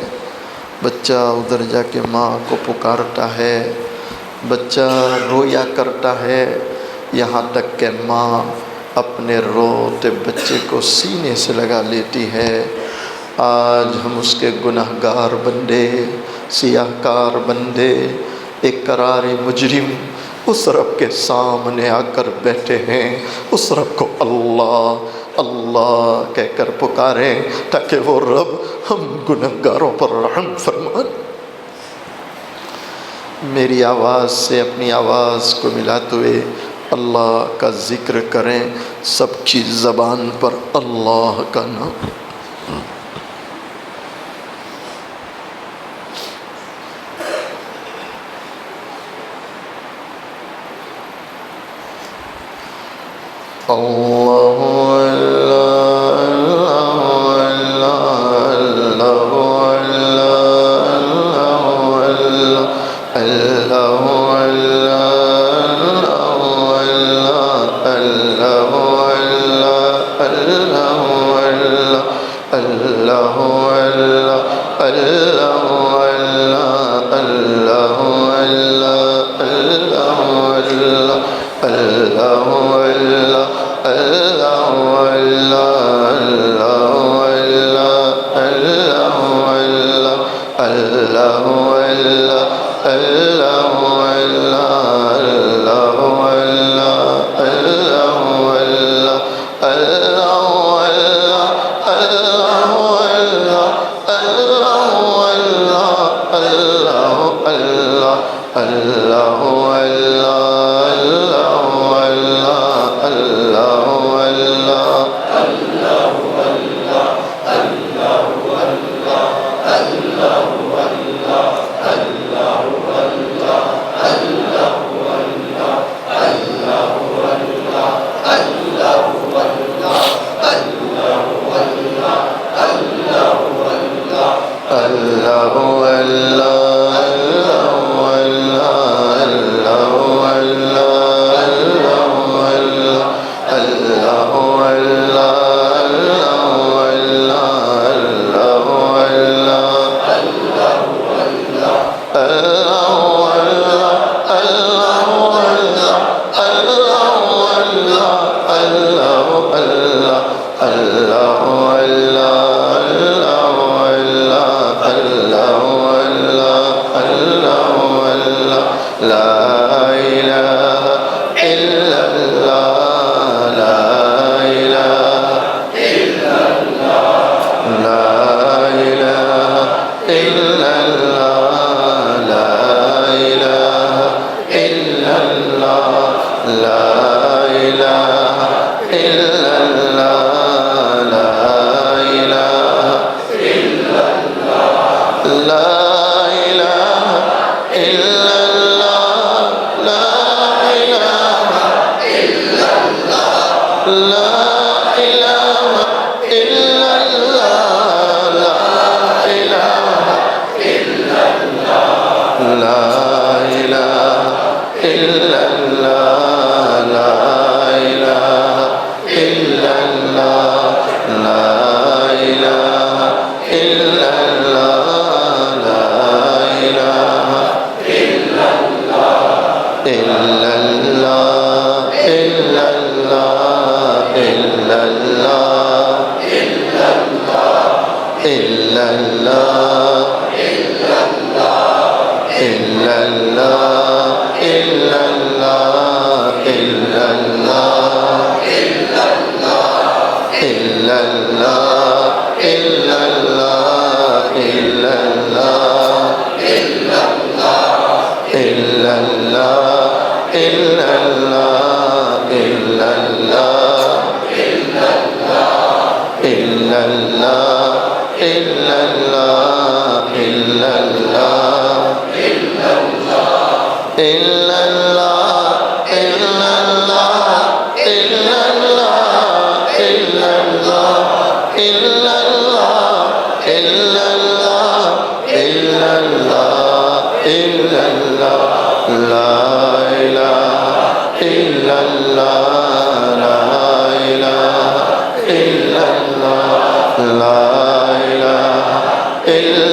بچہ ادھر جا کے ماں کو پکارتا ہے، بچہ رویا کرتا ہے یہاں تک کہ ماں اپنے روتے بچے کو سینے سے لگا لیتی ہے۔ آج ہم اس کے گناہگار بندے، سیاہ کار بندے، ایک قراری مجرم اس رب کے سامنے آ کر بیٹھے ہیں۔ اس رب کو اللہ اللہ کہہ کر پکاریں تاکہ وہ رب ہم گناہگاروں پر رحم فرمائے۔ میری آواز سے اپنی آواز کو ملاتے ہوئے اللہ کا ذکر کریں، سب کی زبان پر اللہ کا نام۔ اللہ إلا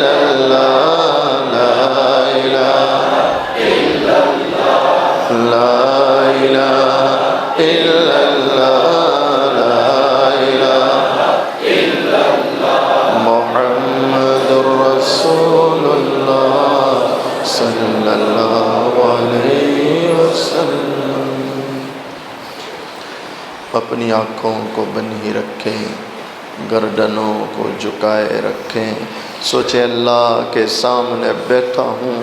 إلا الله لا إله إلا الله لا إله إلا الله لا إله إلا الله محمد رسول الله صلی اللہ علیہ وسلم۔ اپنی آنکھوں کو بندھی رکھیں، گردنوں کو جھکائے رکھیں، سوچیں اللہ کے سامنے بیٹھا ہوں،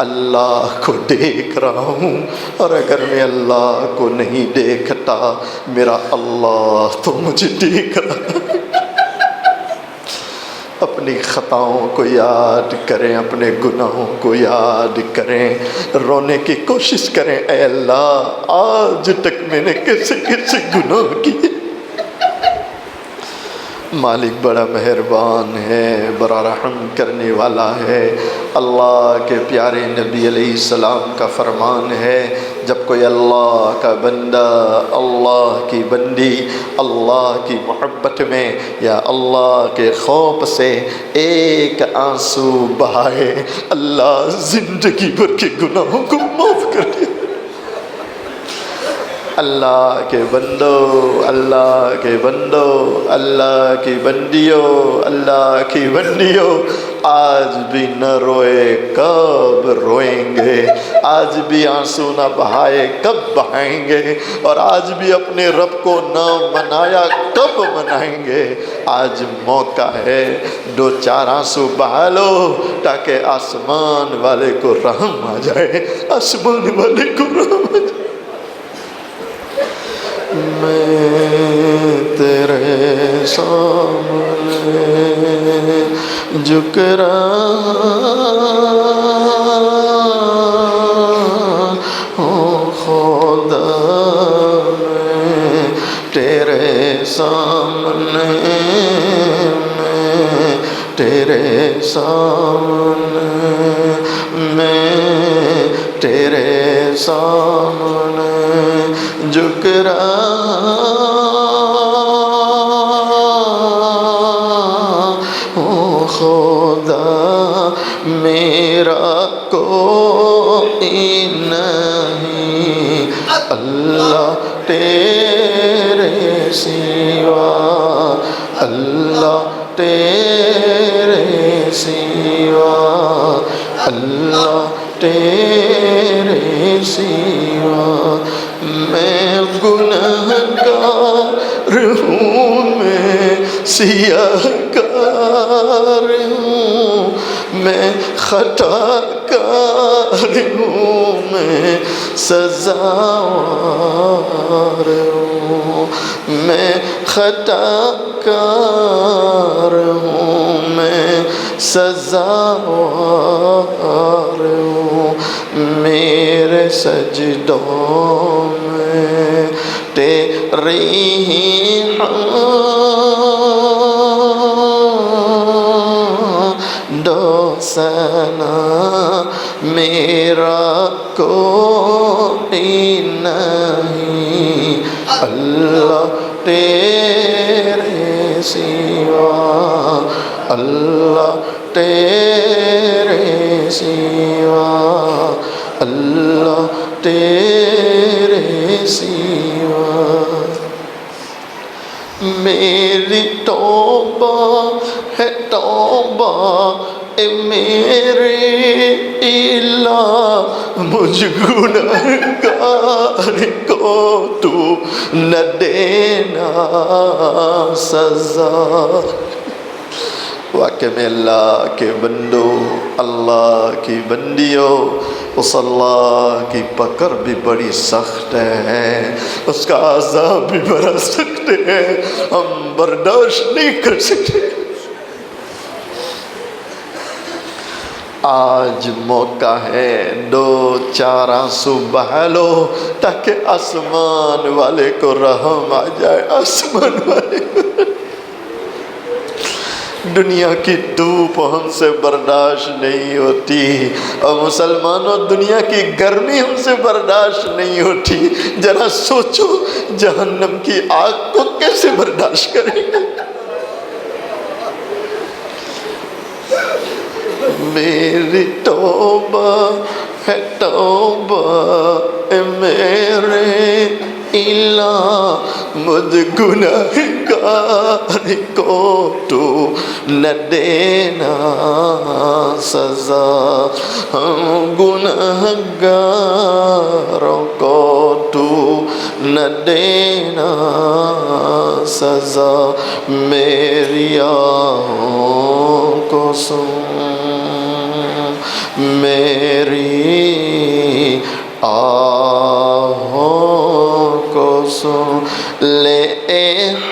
اللہ کو دیکھ رہا ہوں، اور اگر میں اللہ کو نہیں دیکھتا میرا اللہ تو مجھے دیکھ رہا۔ اپنی خطاؤں کو یاد کریں، اپنے گناہوں کو یاد کریں، رونے کی کوشش کریں، اے اللہ آج تک میں نے کیسے کیسے گناہ کیے۔ مالک بڑا مہربان ہے، بڑا رحم کرنے والا ہے۔ اللہ کے پیارے نبی علیہ السلام کا فرمان ہے، جب کوئی اللہ کا بندہ، اللہ کی بندی اللہ کی محبت میں یا اللہ کے خوف سے ایک آنسو بہائے، اللہ زندگی بھر کے گناہوں کو معاف کر دے۔ اللہ کے بندو، اللہ کے بندو، اللہ کی بندیوں، اللہ کی بندیوں، آج بھی نہ روئے کب روئیں گے، آج بھی آنسو نہ بہائے کب بہائیں گے، اور آج بھی اپنے رب کو نہ منایا کب منائیں گے۔ آج موقع ہے، دو چار آنسو بہا لو تاکہ آسمان والے کو رحم آ جائے، آسمان والے کو رحم آ جائے۔ میں تیرے سامنے جھک رہا ہوں خدا، میں تیرے سامنے، میں تیرے سامنے، میں تیرے سامنے جھک رہا ہوں خدا، میرا کوئی نہیں اللہ تیرے سوا، اللہ تیرے سوا، اللہ تیرے سوا۔ میں گنہگار ہوں، میں سیاہ کار ہوں، میں خطا کار ہوں، میں سزاوار ہوں، میں خطا کار ہوں، میں سزاوار ہوں، میرے سجدوں میں تیری ہی حمد و ثنا، میرا کوئی نہیں اللہ تیرے سوا، اللہ تیرے سوا، اللہ تیرے سوا۔ میری توبہ ہے توبہ اے میرے الہ، مجھ گنہگار کو تو نہ دینا سزا۔ واقع میں اللہ کے بندو، اللہ کی بندیوں، اس اللہ کی پکڑ بھی بڑی سخت ہے، اس کا عذاب بھی بڑا سخت ہے، ہم برداشت نہیں کر سکتے۔ آج موقع ہے، دو چار آنسو بہا لو تاکہ آسمان والے کو رحم آ جائے، آسمان والے کو۔ دنیا کی دھوپ ہم سے برداشت نہیں ہوتی، اور مسلمانوں دنیا کی گرمی ہم سے برداشت نہیں ہوتی، ذرا سوچو جہنم کی آگ کو کیسے برداشت کریں گے۔ میری توبہ ہے توبہ اے میرے الہ، مجھ گنہگار کو تو نہ دینا سزا، ہم گنہگاروں کو تو نہ دینا سزا، میری آہوں کو سن، میری آہوں کو سن، لے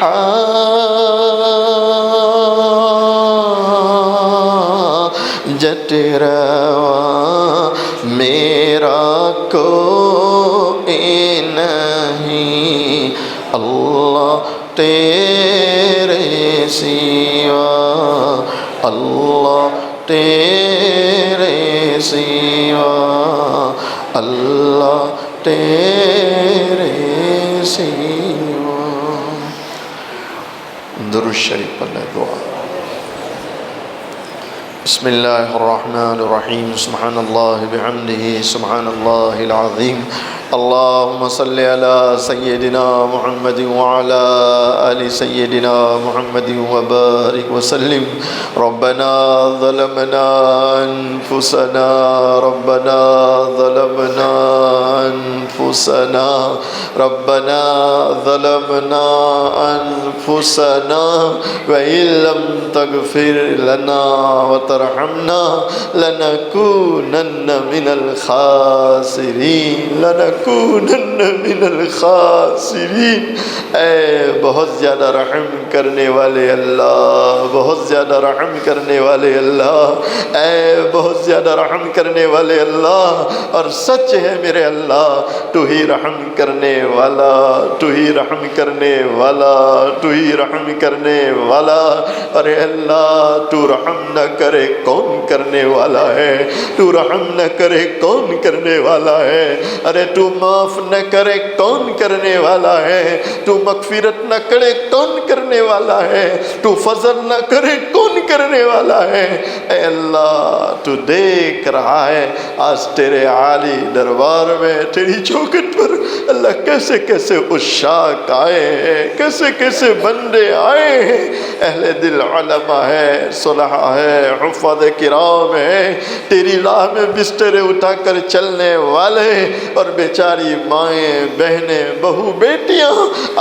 حاجت روا میرا کوئی نہیں، اللہ تیرے سوا، اللہ تیرے سوا، اللہ تیرے سوا۔ درود شریف پڑھنا دعا۔ بسم اللہ الرحمن الرحیم، سبحان اللہ بحمدہ، سبحان اللہ العظیم، اللہم صلی علی سیدنا محمد وعلی آل سیدنا محمد وبارک وسلم۔ ربنا ظلمنا انفسنا، ربنا ظلمنا انفسنا، ربنا ظلمنا انفسنا وإن لم تغفر لنا وترحمنا لنكونن من الخاسرین، لنکونن من الخاسرین۔ اے بہت زیادہ رحم کرنے والے اللہ، بہت زیادہ رحم کرنے والے اللہ، اے بہت زیادہ رحم کرنے والے اللہ، اور سچ ہے میرے اللہ تو ہی رحم کرنے والا، تو ہی رحم کرنے والا، تو ہی رحم کرنے والا۔ ارے اللہ تو رحم نہ کرے کون کرنے والا ہے، تو رحم نہ کرے کون کرنے والا ہے، ارے تو معاف نہ کرے کون کرنے والا ہے، تو مغفرت نہ کرے کون کرنے والا ہے، تو فضل نہ کرے کون کرنے والا ہے۔ اے اللہ تو دیکھ رہا ہے آج تیرے عالی دربار میں، تیری چوکھٹ پر اللہ کیسے کیسے عشاق آئے ہیں، کیسے کیسے بندے آئے ہیں، اہل دل علماء ہے، صلحاء ہے، حفاظ کرام ہے، تیری راہ میں بسترے اٹھا کر چلنے والے، اور بیچاری مائیں بہنیں بہو بیٹیاں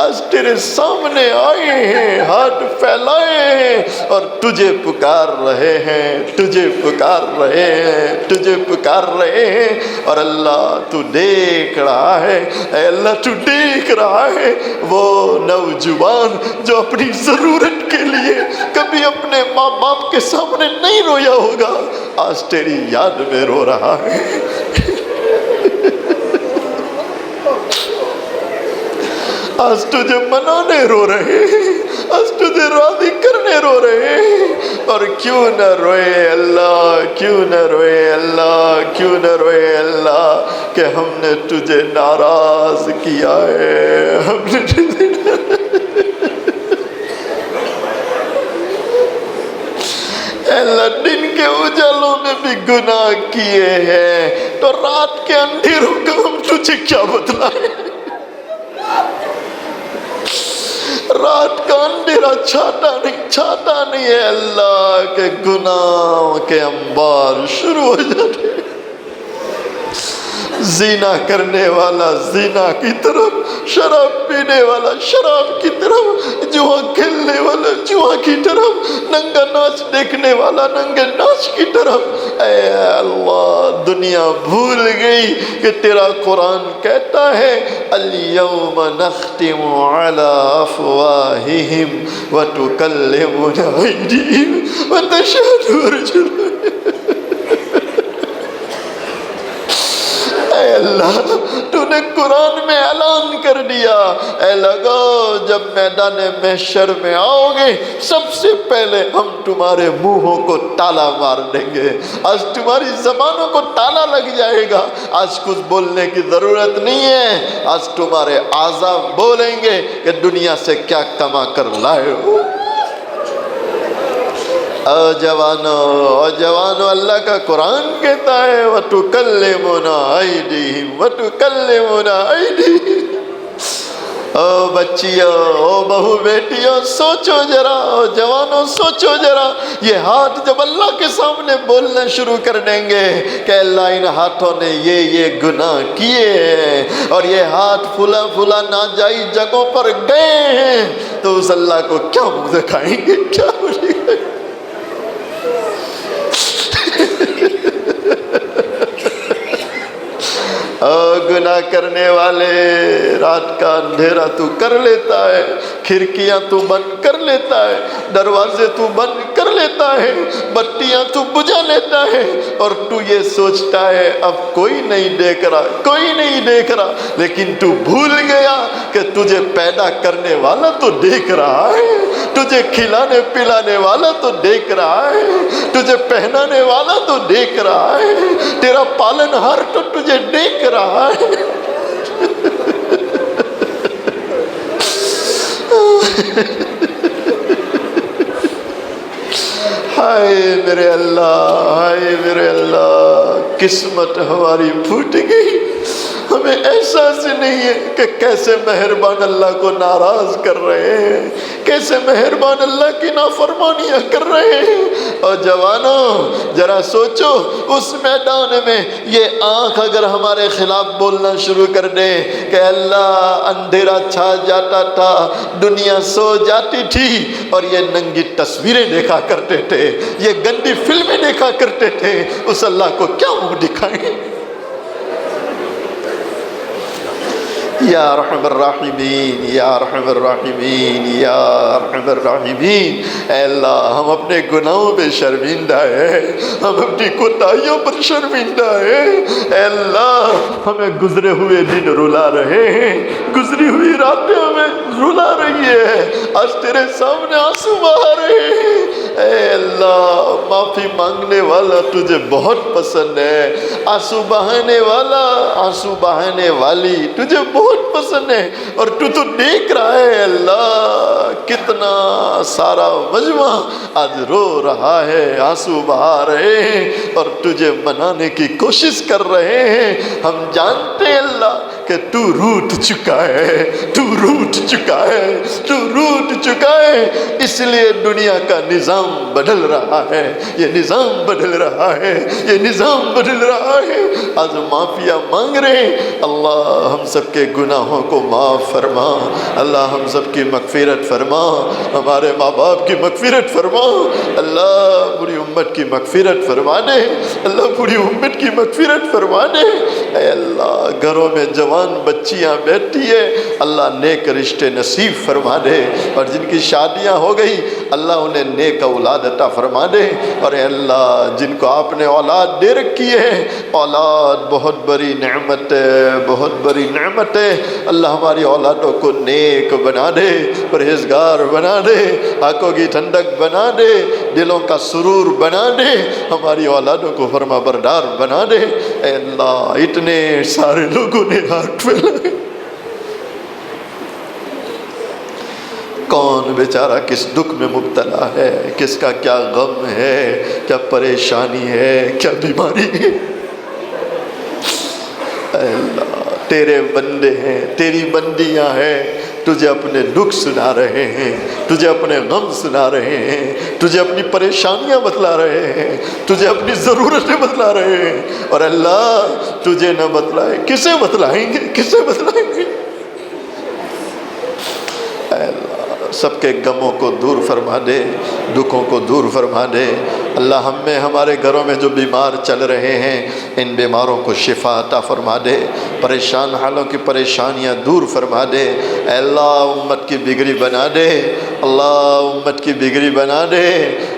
آج تیرے سامنے آئے ہیں، ہاتھ پھیلائے ہیں اور تجھے پکار رہے ہیں، تجھے پکار رہے ہیں، تجھے پکار رہے ہیں۔ اور اللہ تو دیکھ رہا ہے، اے اللہ تو دیکھ رہا ہے وہ نوجوان جو اپنی ضرورت کے لیے کبھی اپنے ماں باپ کے سامنے نہیں رویا ہوگا، آج تیری یاد میں رو رہا ہے۔ آج تجھے منانے رو رہے ہیں، آج تجھے راضی کرنے رو رہے ہیں، اور کیوں نہ روئے اللہ، کیوں نہ روئے اللہ، کیوں نہ روئے اللہ کہ ہم نے تجھے ناراض کیا ہے، ہم نے تجھے اللہ دن کے اجالوں میں بھی گناہ کیے ہیں، تو رات کے اندھیروں کا ہم تجھے کیا بتلائیں، رات کا اندھیرا چھاتا نہیں ہے اللہ کے گناہوں کے انبار شروع ہو جاتے ہیں۔ زنا کرنے والا زنا کی طرف، شراب پینے والا شراب کی طرف، جوا کھیلنے والا جوا کی طرف، ننگا ناچ دیکھنے والا ننگے ناچ کی طرف۔ اے اللہ دنیا بھول گئی کہ تیرا قرآن کہتا ہے اليوم نختم على افواہہم وتکلمنا ایدیہم وتشہد ارجلہم۔ اے اللہ تو نے قرآن میں اعلان کر دیا، اے لگاؤ جب میدان محشر میں آؤ گے سب سے پہلے ہم تمہارے منہوں کو تالا مار دیں گے، آج تمہاری زبانوں کو تالا لگ جائے گا، آج کچھ بولنے کی ضرورت نہیں ہے، آج تمہارے اعضاء بولیں گے کہ دنیا سے کیا کما کر لائے ہو۔ او جوانو اللہ کا قرآن کہتا ہے وَتُكَلِّمُنَا أَيْدِيهِمْ وَتُكَلِّمُنَا أَيْدِيهِمْ۔ او بچیوں، او بہو بیٹیوں، سوچو ذرا، او جوانوں سوچو ذرا، یہ ہاتھ جب اللہ کے سامنے بولنا شروع کر دیں گے کہ اللہ ان ہاتھوں نے یہ گناہ کیے ہیں اور یہ ہاتھ فلا ناجائز جگہوں پر گئے ہیں، تو اس اللہ کو کیا منہ دکھائیں گے، کیا بولیں گے؟ گناہ کرنے والے، رات کا اندھیرا تو کر لیتا ہے، کھڑکیاں تو بند کر لیتا ہے، دروازے تو بند کر لیتا ہے، بتیاں تو بجھا لیتا ہے، اور تو یہ سوچتا ہے اب کوئی نہیں دیکھ رہا، کوئی نہیں دیکھ رہا، لیکن تو بھول گیا کہ تجھے پیدا کرنے والا تو دیکھ رہا ہے، تجھے کھلانے پلانے والا تو دیکھ رہا ہے، تجھے پہنانے والا تو دیکھ رہا ہے، تیرا پالن ہار تو تجھے دیکھ رہا ہے۔ ہائے میرے اللہ، ہائے میرے اللہ، قسمت ہماری پھوٹ گئی، ہمیں احساس نہیں ہے کہ کیسے مہربان اللہ کو ناراض کر رہے ہیں، کیسے مہربان اللہ کی نافرمانیاں کر رہے ہیں۔ اور جوانوں ذرا سوچو، اس میدان میں یہ آنکھ اگر ہمارے خلاف بولنا شروع کر دے کہ اللہ اندھیرا چھا جاتا تھا، دنیا سو جاتی تھی اور یہ ننگی تصویریں دیکھا کرتے تھے، یہ گندی فلمیں دیکھا کرتے تھے، اس اللہ کو کیا منہ دکھائیں؟ یا ارحم الراحمین، یا ارحم الراحمین، یا ارحم الراحمین۔ اے اللہ ہم اپنے گناہوں پہ شرمندہ ہیں، ہم اپنی کوتاہیوں پر شرمندہ ہیں، اے اللہ ہمیں گزرے ہوئے دن رلا رہے ہیں، گزری ہوئی راتیں ہمیں رلا رہی ہے، آج تیرے سامنے آنسو بہا رہے ہیں۔ اے اللہ معافی مانگنے والا تجھے بہت پسند ہے، آنسو بہانے والا، آنسو بہانے والی تجھے بہت پسند ہے، اور تو دیکھ رہا ہے اللہ کتنا سارا مجمع آج رو رہا ہے، آنسو بہا رہے ہیں اور تجھے منانے کی کوشش کر رہے ہیں۔ ہم جانتے ہیں اللہ کہ تو روٹھ چکا ہے، تو روٹھ چکا ہے، تو روٹھ چکا ہے، اس لیے دنیا کا نظام بدل رہا ہے، یہ نظام بدل رہا ہے، یہ نظام بدل رہا ہے۔ آج معافیہ مانگ رہے ہیں، اللہ ہم سب کے گناہوں کو معاف فرما، اللہ ہم سب کی مغفرت فرما، ہمارے ماں باپ کی مغفرت فرما، اللہ پوری امت کی مغفرت فرما دے، اللہ پوری امت کی مغفرت فرما دے۔ اے اللہ گھروں میں جوان بچیاں بیٹھی ہے، اللہ نیک رشتے نصیب فرما دے، اور جن کی شادیاں ہو گئی اللہ انہیں نیک اولاد عطا فرما دے، اور اے اللہ جن کو آپ نے اولاد دے رکھی ہے، اولاد بہت بڑی نعمت ہے، بہت بڑی نعمت ہے، اللہ ہماری اولادوں کو نیک بنا دے، پرہیزگار بنا دے، آنکھوں کی ٹھنڈک بنا دے، دلوں کا سرور بنا دے، ہماری اولادوں کو فرما بردار بنا دے۔ اے اللہ اتنے سارے لوگوں نے ہاتھ پھیلائے، کون بیچارہ کس دکھ میں مبتلا ہے، کس کا کیا غم ہے، کیا پریشانی ہے، کیا بیماری ہے۔ اے اللہ تیرے بندے ہیں، تیری بندیاں ہیں، تجھے اپنے دکھ سنا رہے ہیں، تجھے اپنے غم سنا رہے ہیں، تجھے اپنی پریشانیاں بتلا رہے ہیں، تجھے اپنی ضرورتیں بتلا رہے ہیں، اور اللہ تجھے نہ بتلائے کسے بتلائیں گے، کسے بتلائیں گے؟ اے اللہ سب کے غموں کو دور فرما دے، دکھوں کو دور فرما دے۔ اللہ ہم میں ہمارے گھروں میں جو بیمار چل رہے ہیں ان بیماروں کو شفا عطا فرما دے، پریشان حالوں کی پریشانیاں دور فرما دے۔ اے اللہ امت کی بگڑی بنا دے، اللہ امت کی بگڑی بنا دے،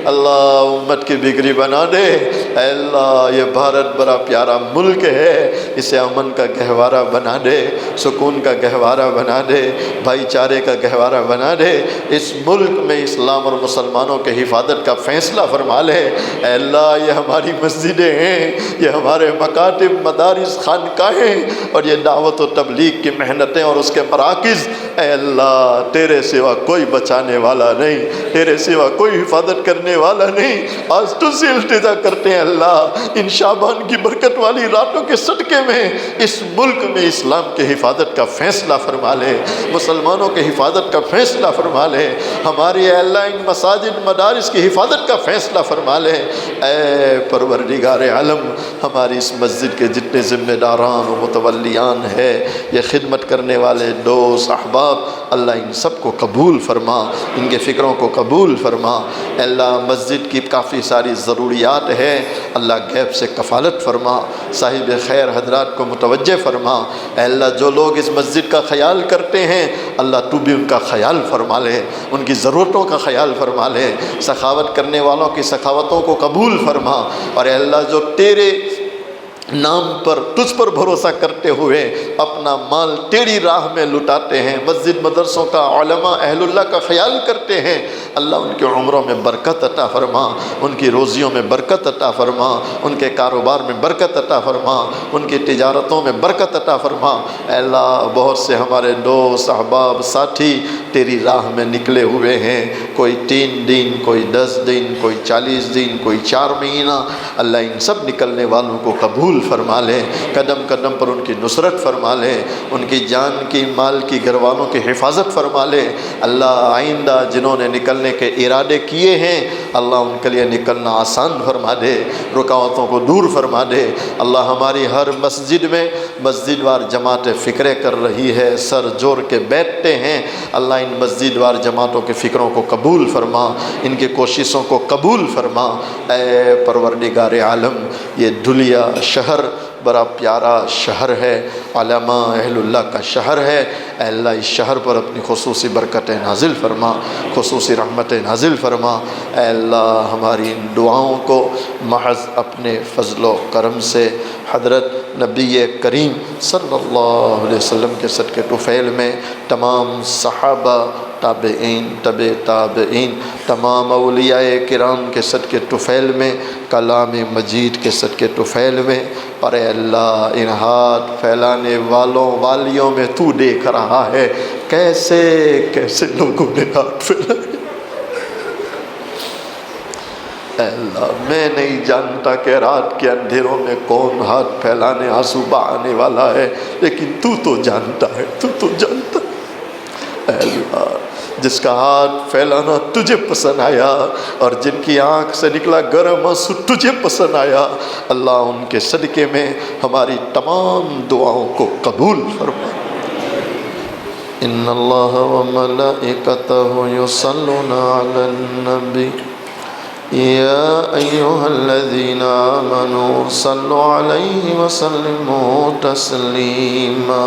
اللہ امت کی بگڑی بنا دے۔ اے اللہ یہ بھارت بڑا پیارا ملک ہے، اسے امن کا گہوارہ بنا دے، سکون کا گہوارہ بنا دے، بھائی چارے کا گہوارہ بنا دے۔ اس ملک میں اسلام اور مسلمانوں کے حفاظت کا فیصلہ فرما لے۔ اے اللہ یہ ہماری مسجدیں ہیں، یہ ہمارے مکاتب، مدارس، خانقاہیں، اور یہ دعوت و تبلیغ کی محنتیں اور اس کے مراکز اے اللہ تیرے سوا کوئی بچانے والا نہیں، تیرے سوا کوئی حفاظت کرنے والا نہیں۔ آج تجھ سے التجا کرتے ہیں اللہ، ان شعبان کی برکت والی راتوں کے صدقے میں اس ملک میں اسلام کے حفاظت کا فیصلہ فرما لے، مسلمانوں کے حفاظت کا فیصلہ فرما لے، ہماری اے اللہ ان مساجد مدارس کی حفاظت کا فیصلہ فرما لے۔ اے پروردگار عالم، ہماری اس مسجد کے جتنے ذمہ داران و متولیان ہیں، یہ خدمت کرنے والے دوست احباب، اللہ ان سب کو قبول فرما، ان کے فکروں کو قبول فرما۔ اے اللہ مسجد کی کافی ساری ضروریات ہے، اللہ غیب سے کفالت فرما، صاحب خیر حضرات کو متوجہ فرما۔ اے اللہ جو لوگ اس مسجد کا خیال کرتے ہیں، اللہ تو بھی ان کا خیال فرما لے، ان کی ضرورتوں کا خیال فرما لے، سخاوت کرنے والوں کی سخاوتوں کو قبول فرما۔ اور اے اللہ جو تیرے نام پر تجھ پر بھروسہ کرتے ہوئے اپنا مال تیری راہ میں لٹاتے ہیں، مسجد مدرسوں کا، علماء اہل اللہ کا خیال کرتے ہیں، اللہ ان کے عمروں میں برکت عطا فرما، ان کی روزیوں میں برکت عطا فرما، ان کے کاروبار میں برکت عطا فرما، ان کی تجارتوں میں برکت عطا فرما۔ اے اللہ بہت سے ہمارے دوست احباب ساتھی تیری راہ میں نکلے ہوئے ہیں، کوئی 3 دن، کوئی 10 دن، کوئی 40 دن، کوئی 4 مہینہ، اللہ ان سب نکلنے والوں کو قبول فرما لے، قدم قدم پر ان کی نصرت فرما لے، ان کی جان کی مال کی گھر والوں کی حفاظت فرما لے۔ اللہ آئندہ جنہوں نے نکلنے کے ارادے کیے ہیں، اللہ ان کے لیے نکلنا آسان فرما دے، رکاوٹوں کو دور فرما دے۔ اللہ ہماری ہر مسجد میں مسجد وار جماعت فکرے کر رہی ہے، سر جوڑ کے بیٹھتے ہیں، اللہ ان مسجد وار جماعتوں کے فکروں کو قبول فرما، ان کی کوششوں کو قبول فرما۔ اے پروردگار عالم، یہ دھلیا شہر بڑا پیارا شہر ہے، علماء اہل اللہ کا شہر ہے، اے اللہ اس شہر پر اپنی خصوصی برکتیں نازل فرما، خصوصی رحمتیں نازل فرما۔ اے اللہ ہماری ان دعاؤں کو محض اپنے فضل و کرم سے حضرت نبی کریم صلی اللہ علیہ وسلم کے صدقے طفیل میں، تمام صحابہ، تابعین، تبع تابعین، تمام اولیاء کرام کے صدقے طفیل میں، کلام مجید کے صدقے طفیل میں، اور اے اللہ ان ہاتھ پھیلانے والوں والیوں میں تو دیکھ رہا ہے کیسے کیسے لوگوں نے ہاتھ پھیلائے۔ اے اللہ میں نہیں جانتا کہ رات کے اندھیروں میں کون ہاتھ پھیلانے آنسو بہانے والا ہے، لیکن تو جانتا ہے، تو جانتا ہے۔ اے اللہ جس کا ہاتھ پھیلانا تجھے پسند آیا اور جن کی آنکھ سے نکلا گرم آنسو تجھے پسند آیا، اللہ ان کے صدقے میں ہماری تمام دعاؤں کو قبول فرما۔ ان اللہ وملائکتہ یصلون علی النبی یا ایہا الذین آمنوا صلوا علیہ وسلموا تسلیما۔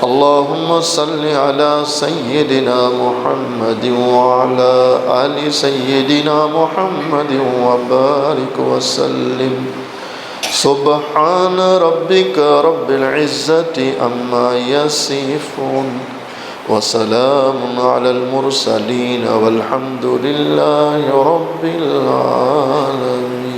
اللهم صل على سيدنا محمد وعلى آل سيدنا محمد وبارك وسلم۔ سبحان ربك رب العزة عما يصفون وسلام على المرسلين والحمد لله رب العالمين۔